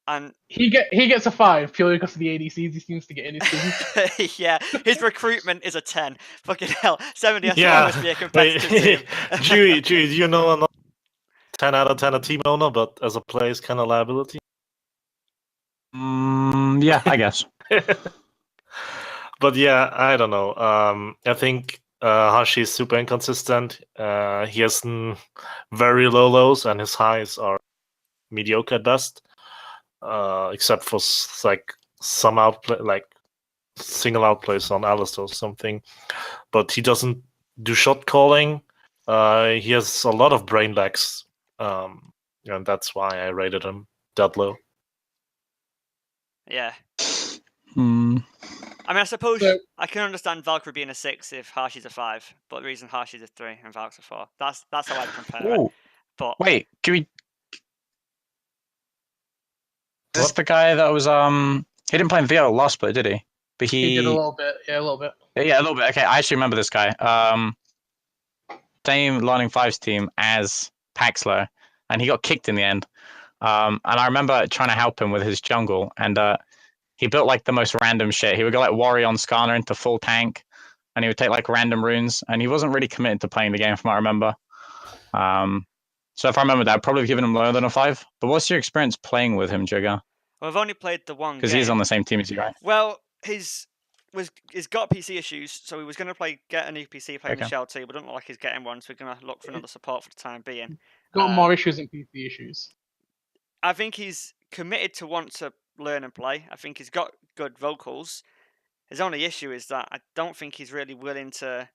And he gets a 5 purely because of the ADCs he seems to get in his team. yeah, his recruitment is a 10. Fucking hell, 70 Yeah. must be a competitive team. Jewie, you know, I'm not 10 out of 10 a team owner, but as a player, it's kind of liability. Yeah, I guess. But yeah, I don't know. I think Hashi is super inconsistent. He has very low lows, and his highs are mediocre at best. Except for like some outplay, like single outplays on Alistar or something. But he doesn't do shot calling. He has a lot of brain lags, and that's why I rated him that low. Yeah. I mean, I suppose I can understand Valkyrie being a 6 if Harshi's a 5, but the reason Harshi's a 3 and Valk's a 4. That's how I'd compare it. But wait, can we? Is this the guy that was he didn't play in VO last split, did he? But he did a little bit. Yeah, a little bit. Yeah, a little bit. Okay, I actually remember this guy. Same Lightning 5's team as Paxlow, and he got kicked in the end. And I remember trying to help him with his jungle, and he built like the most random shit. He would go like Warrior on Skarner into full tank, and he would take like random runes, and he wasn't really committed to playing the game from what I remember. So if I remember that, I'd probably have given him lower than a 5. But what's your experience playing with him, Jigger? Well, I've only played the one game. Because he's on the same team as you, right? Well, he's got PC issues, so he was going to get a new PC playing the Shell 2, but don't look like he's getting one, so we're going to look for another support for the time being. Got more issues than PC issues. I think he's committed to want to learn and play. I think he's got good vocals. His only issue is that I don't think he's really willing to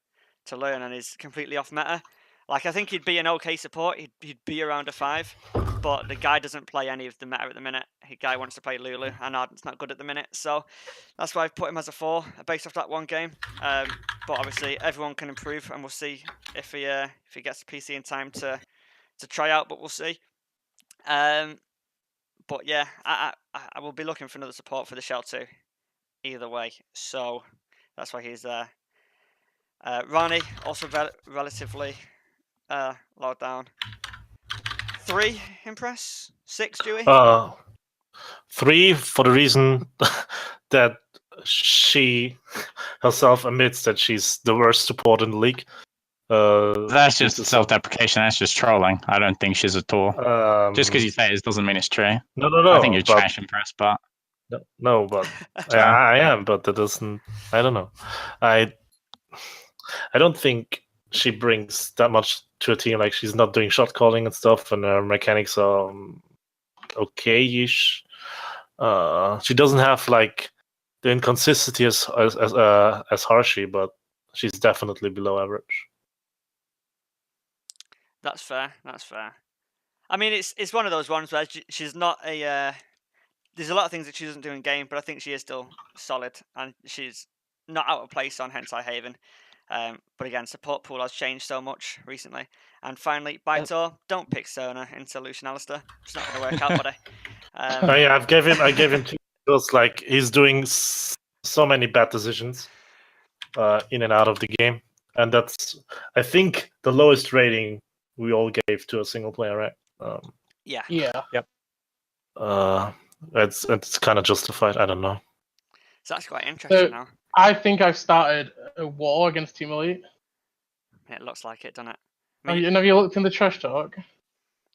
learn, and is completely off meta. Like, I think he'd be an okay support. He'd be around a 5, but the guy doesn't play any of the meta at the minute. The guy wants to play Lulu, and Ardent's not good at the minute. So that's why I've put him as a 4, based off that one game. But obviously, everyone can improve, and we'll see if he gets the PC in time to try out. But we'll see. But yeah, I will be looking for another support for the Shell 2, either way. So that's why he's there. Rani also relatively low down. 3 impress, 6 Jewie. 3 for the reason that she herself admits that she's the worst support in the league. That's just self-deprecation. That's just trolling. I don't think she's at all. Just because you say it doesn't mean it's true. No. I think you're trash impressed, but no, but I am. But that doesn't. I don't know. I don't think she brings that much to a team. Like, she's not doing shot calling and stuff, and her mechanics are okay-ish. She doesn't have like the inconsistency as Harshy, but she's definitely below average. That's fair. I mean, it's one of those ones where she's not a. There's a lot of things that she doesn't do in game, but I think she is still solid, and she's not out of place on Hentai Haven. But again, support pool has changed so much recently. And finally, Baitor, don't pick Sona into Lucian Alistair. It's not going to work out, buddy. Yeah, I gave him 2 because like he's doing so many bad decisions in and out of the game, and that's, I think, the lowest rating we all gave to a single player, right? Yeah. Yep. It's kind of justified. I don't know. So that's quite interesting now. I think I've started a war against Team Elite. It looks like it, doesn't it? Have you looked in the trash talk?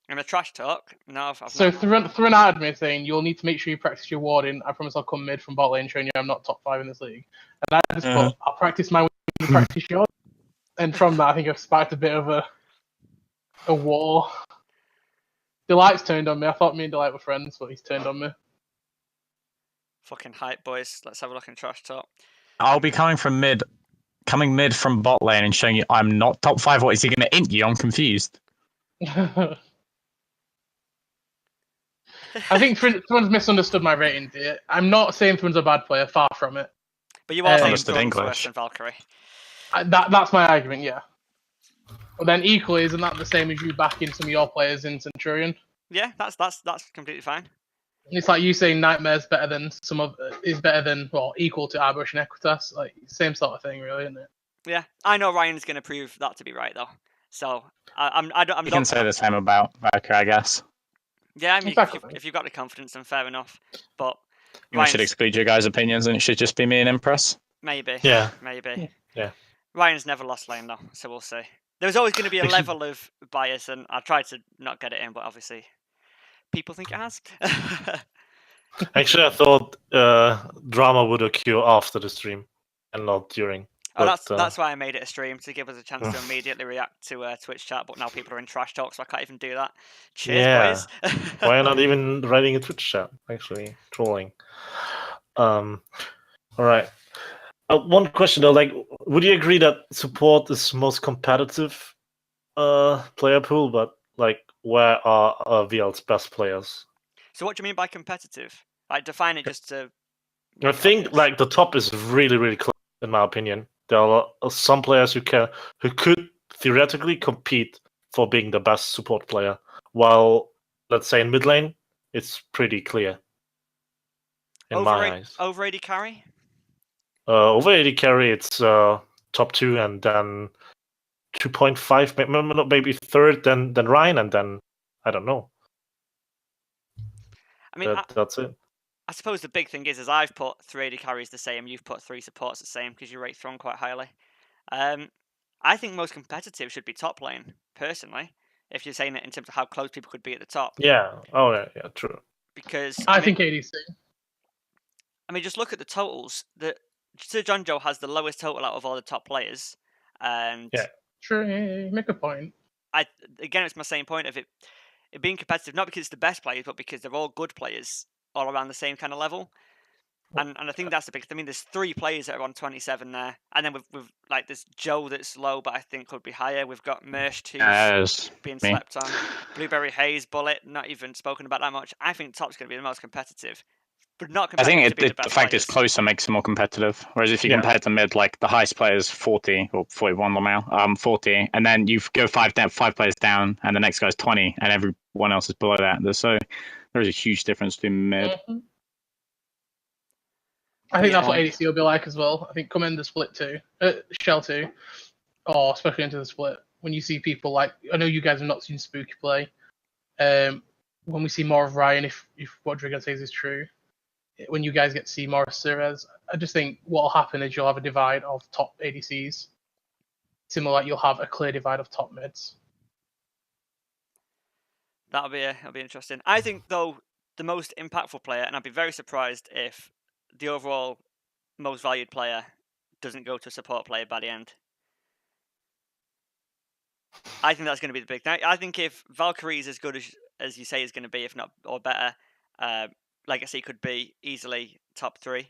In the trash talk? No, I've so not. through an ad me saying, you'll need to make sure you practice your warding. I promise I'll come mid from bot lane showing you I'm not top 5 in this league. And I just put, I'll practice my win, practice yours. And from that, I think I've sparked a bit of a war. Delight's turned on me. I thought me and Delight were friends, but he's turned on me. Fucking hype, boys. Let's have a look in trash talk. I'll be coming mid from bot lane and showing you I'm not top 5. What is he going to int you? I'm confused. I think Thrunn's misunderstood my rating, dear. I'm not saying Thrunn's a bad player, far from it. But you are saying understood Thrunn's English. worse than Valkyrie. That's my argument, yeah. But then equally, isn't that the same as you backing some of your players in Centurion? Yeah, that's completely fine. It's like you saying Nightmare's better than equal to Arbush and Equitas. Like, same sort of thing, really, isn't it? Yeah, I know Ryan's going to prove that to be right, though. So I'm You can say the same about Valkyrie, I guess. Yeah, I mean, Exactly. if you've got the confidence, then fair enough. But We should exclude your guys' opinions, and it should just be me and Impress. Maybe. Yeah. Maybe. Yeah. Ryan's never lost lane though, so we'll see. There's always going to be a level of bias, and I tried to not get it in, but obviously, people think it has. Actually, I thought drama would occur after the stream and not during. Oh, But, that's why I made it a stream, to give us a chance to immediately react to Twitch chat. But now people are in trash talk, so I can't even do that. Cheers, boys. Why not even writing a Twitch chat? Actually, trolling. All right. One question though, like, would you agree that support is most competitive player pool, but like, where are VL's best players? So what do you mean by competitive? Like, define it just to. I think obvious. like the top is really, really close, in my opinion. There are some players who could theoretically compete for being the best support player, while let's say in mid lane, it's pretty clear. In my eyes, over 80 carry. over 80 carry, it's top 2, and then 2.5, maybe third, then Ryan, and then I don't know. I mean, that's it. I suppose the big thing is I've put 380 carries the same, you've put 3 supports the same because you rate Thron quite highly. I think most competitive should be top lane, personally, if you're saying it in terms of how close people could be at the top. Yeah. Oh, yeah, true. Because I think ADC. I mean, just look at the totals. Sir Jonjo has the lowest total out of all the top players, and yeah, true. Yeah, make a point. Again, it's my same point of it being competitive, not because it's the best players, but because they're all good players, all around the same kind of level. And I think that's the big thing. I mean, there's 3 players that are on 27 there, and then we've like there's Joe that's low, but I think could be higher. We've got Mersh who's being slept on, Blueberry Haze, Bullet, not even spoken about that much. I think top's going to be the most competitive, but not competitive. I think the fact it's closer makes it more competitive. Whereas if you compare it to mid, like the highest player is 40 or 41 Lamau, 40, and then you go 5 players down, and the next guy's 20, and everyone else is below that. There is a huge difference between mid. Mm-hmm. I think that's what ADC will be like as well. I think come in the split too, Shell 2, or especially into the split, when you see people like, I know you guys have not seen Spooky play, when we see more of Ryan, if what Drigan says is true, when you guys get to see more of Ceres, I just think what will happen is you'll have a divide of top ADCs, similar like you'll have a clear divide of top mids. That'll be interesting. I think though the most impactful player, and I'd be very surprised if the overall most valued player doesn't go to a support player by the end. I think that's going to be the big thing. I think if Valkyrie is as good as you say is going to be, if not or better, Legacy could be easily top 3.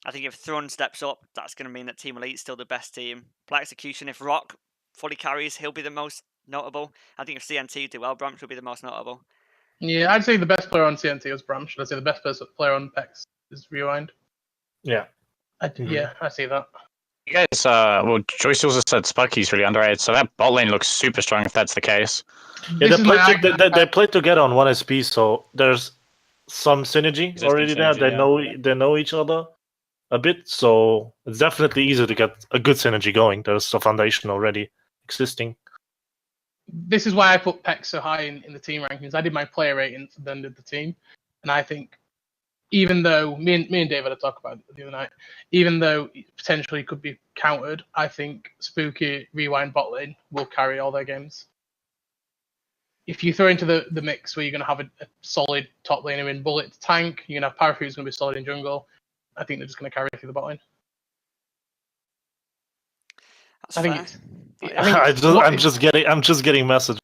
I think if Thron steps up, that's going to mean that Team Elite is still the best team. Play Execution, if Rock fully carries, he'll be the most notable. I think if CNT do well, Bramch will be the most notable. Yeah, I'd say the best player on CNT is Bram. Should I say the best player on PEX is Rewind? Yeah. Yeah, I see that. You guys, Joycey also said Spucky's really underrated, so that bot lane looks super strong if that's the case. Yeah, they played together on one SP, so there's some synergy already there. They know each other a bit, so it's definitely easier to get a good synergy going. There's a foundation already existing. This is why I put PEX so high in the team rankings. I did my player ratings and then did the team, and I think even though me and David had talked about it the other night, even though it potentially could be countered, I think Spooky Rewind bot lane will carry all their games. If you throw into the mix where you're going to have a solid top laner in Bullet tank, you're going to have Parafu who's going to be solid in jungle, I think they're just going to carry through the bot lane. I'm just getting message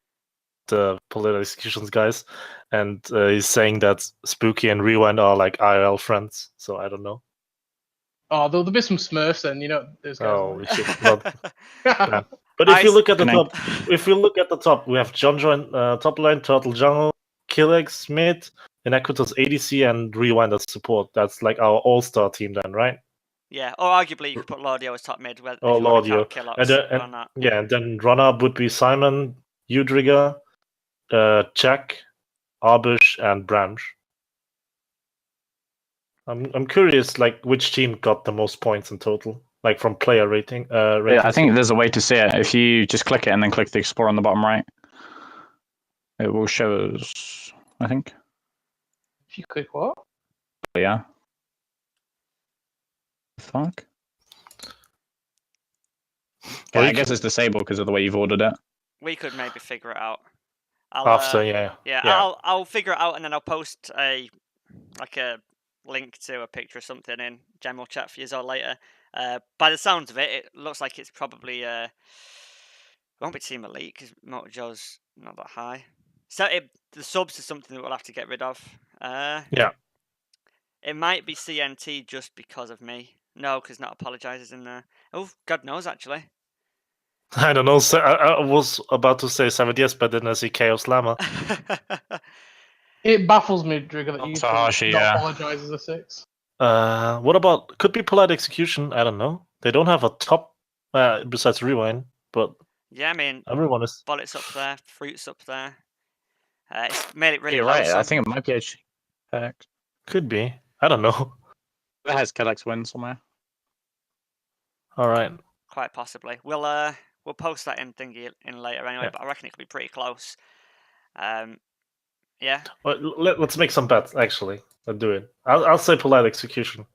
the political executions guys, and he's saying that Spooky and Rewind are like IRL friends. So I don't know. Oh, there'll be some Smurfs then, those guys. Oh, we should not. Yeah. But if you look at the top, we have Jonjo and top line, Turtle Jungle, Killex mid, Inequitas ADC, and Rewind as support. That's like our all-star team then, right? Yeah, or arguably you could put Lordio as top mid. Lordio. And then run-up would be Simon, Udriga, Jack, Arbush, and Branch. I'm curious, like, which team got the most points in total like from player rating. Yeah, I think there's a way to see it. If you just click it and then click the Explore on the bottom right, it will show us, I think. If you click what? Yeah. Fuck. Or Yeah, you I guess it's disabled because of the way you've ordered it. We could maybe figure it out. After, I'll figure it out and then I'll post a link to a picture or something in general chat for you all later. By the sounds of it, it looks like it's probably it won't be Team Elite because Motojo's not that high. So the subs is something that we'll have to get rid of. Yeah. It might be CNT just because of me. No, because not apologizes in there. Oh, God knows actually. I don't know. I was about to say 7DS, but then I see Chaos Llama. It baffles me, Drigger, that you So Hashi, not yeah. apologise as a 6. What about, could be Polite Execution? I don't know. They don't have a top besides Rewind, but yeah, I mean, everyone is. Bollet's up there, Fruit's up there. It's made it really You're low. right. So I think it might be HX. Could be. I don't know. It has Kellex win somewhere. All right. quite possibly. We'll post that in thingy in later anyway, but I reckon it could be pretty close. Yeah. Well, let's make some bets. Actually, let's do it. I'll say Polite Execution.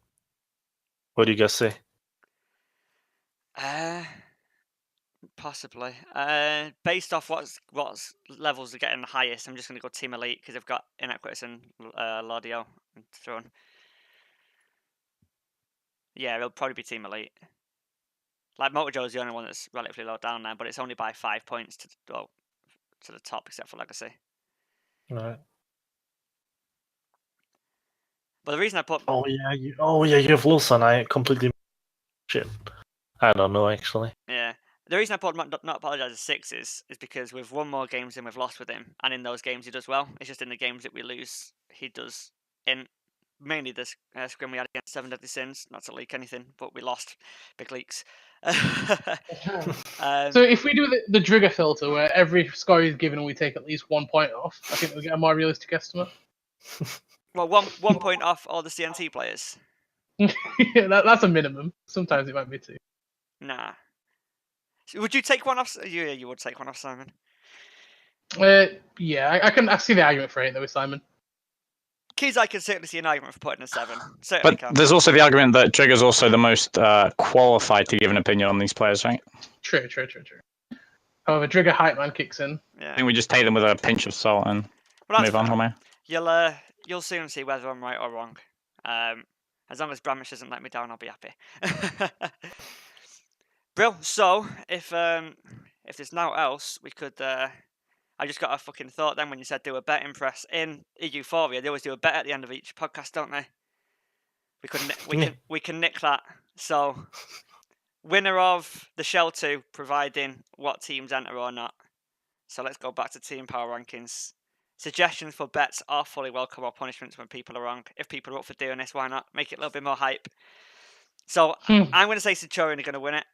What do you guys say? Possibly. Based off what's levels are getting the highest, I'm just going to go Team Elite because they've got Inequities and Laudio and Throne. Yeah, it'll probably be Team Elite. Like Motojo is the only one that's relatively low down now, but it's only by 5 points to the top, except for Legacy. All right. But the reason I put you have Wilson. I completely shit. I don't know actually. Yeah. The reason I put not apologise as 6 is because we've won more games than we've lost with him, and in those games he does well. It's just in the games that we lose, he does in mainly the scrim we had against 7 Deadly Sins, not to leak anything, but we lost big leaks. So if we do the Drigger filter, where every score is given and we take at least 1 point off, I think we'll get a more realistic estimate. Well, one point off all the CNT players. Yeah, that's a minimum. Sometimes it might be 2. Nah. Would you take one off? Yeah, you would take one off, Simon. Yeah, I see the argument for it though with Simon. Keys, I can certainly see an argument for putting a 7. But there's also the argument that Trigger's also the most qualified to give an opinion on these players, right? True. However, Drigger Hype Man kicks in. Yeah. I think we just take them with a pinch of salt and move on, Homer. You'll soon see whether I'm right or wrong. As long as Bramish doesn't let me down, I'll be happy. Brill. So if there's no else, we could. I just got a fucking thought then when you said do a betting press in Euphoria. They always do a bet at the end of each podcast, don't they? We can nick that. So winner of the Shell 2, providing what teams enter or not. So let's go back to Team Power Rankings. Suggestions for bets are fully welcome, or punishments when people are wrong. If people are up for doing this, why not? Make it a little bit more hype. So I'm going to say Centurion are going to win it.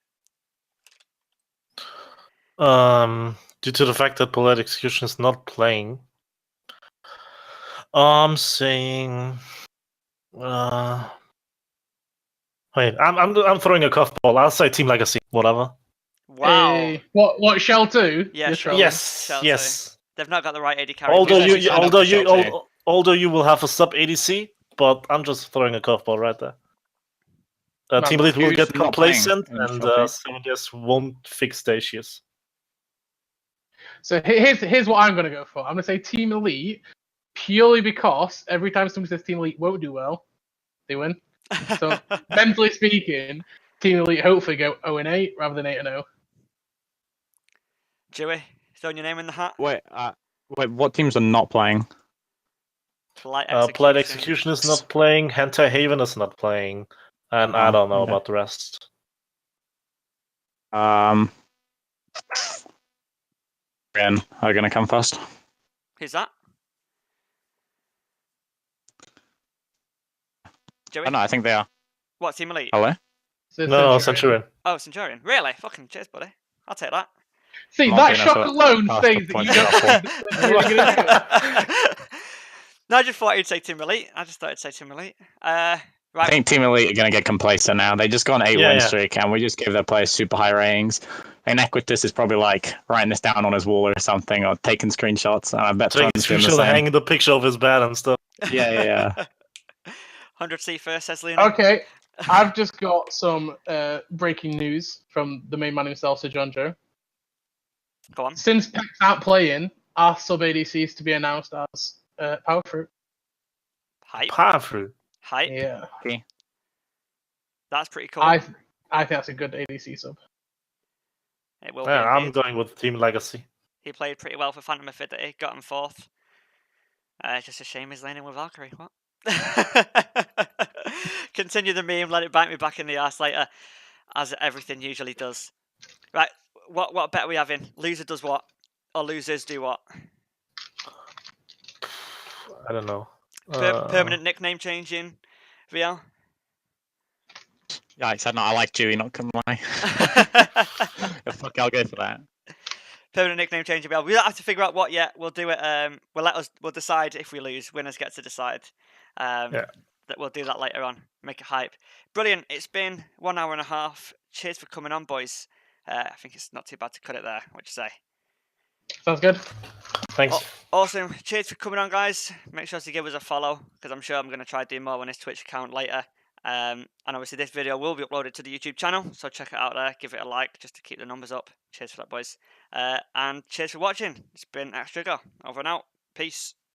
Due to the fact that Polite Execution is not playing, I'm saying. Wait, I'm throwing a curveball. I'll say Team Legacy. Whatever. Wow. Hey, what Shell 2? Yeah, yes. Shell Yes. 2. They've not got the right AD carry. Although you will have a sub ADC, but I'm just throwing a curveball right there. Team Elite will get complacent, and 7DS won't fix the issues. So here's what I'm going to go for. I'm going to say Team Elite, purely because every time somebody says Team Elite won't do well, they win. So mentally speaking, Team Elite hopefully go 0-8 rather than 8-0. Jewie, throwing your name in the hat. Wait, what teams are not playing? Polite Execution is not playing. Hentai Haven is not playing, and I don't know about the rest. Are going to come first. Who's that? Joey? Oh, no, I think they are. What, Team Elite? Hello? No, Centurion. Oh, Centurion. Really? Fucking cheers, buddy. I'll take that. See, that shock alone says that you don't. No, I just thought you'd say Team Elite. I just thought I'd say Team Elite. I think Team Elite are going to get complacent now. They just got an 8-win streak, and we just give their players super high ratings. And Equitus is probably like writing this down on his wall or something, or taking screenshots. And I bet taking screenshots, hanging the picture of his bed and stuff. Yeah. 100C first, says Luna. Okay, I've just got some breaking news from the main man himself, Sir John Joe. Go on. Since Pex aren't playing, our sub ADC is to be announced as Power Fruit. Hype. Power Fruit. Hype. Yeah. Okay. That's pretty cool. I think that's a good ADC sub. It will Yeah, be. I'm going with Team Legacy. He played pretty well for Phantom Affinity, got him 4th. Just a shame he's laning with Valkyrie. What? Continue the meme, let it bite me back in the ass later, as everything usually does. Right, what bet are we having? Loser does what? Or losers do what? I don't know. Permanent nickname changing, VL? Yikes, I like Jewie, not gonna lie. Fuck, I'll go for that. Permanent nickname changing, VL. We don't have to figure out what yet. We'll do it. We'll decide if we lose. Winners get to decide. That we'll do that later on. Make it hype. Brilliant. It's been 1 hour and a half. Cheers for coming on, boys. I think it's not too bad to cut it there. What do you say? Sounds good. Thanks. Awesome. Cheers for coming on, guys. Make sure to give us a follow, because I'm sure I'm going to try doing more on his Twitch account later. And obviously this video will be uploaded to the YouTube channel, so check it out there. Give it a like just to keep the numbers up. Cheers for that, boys. And cheers for watching. It's been Extra Go. Over and out. Peace.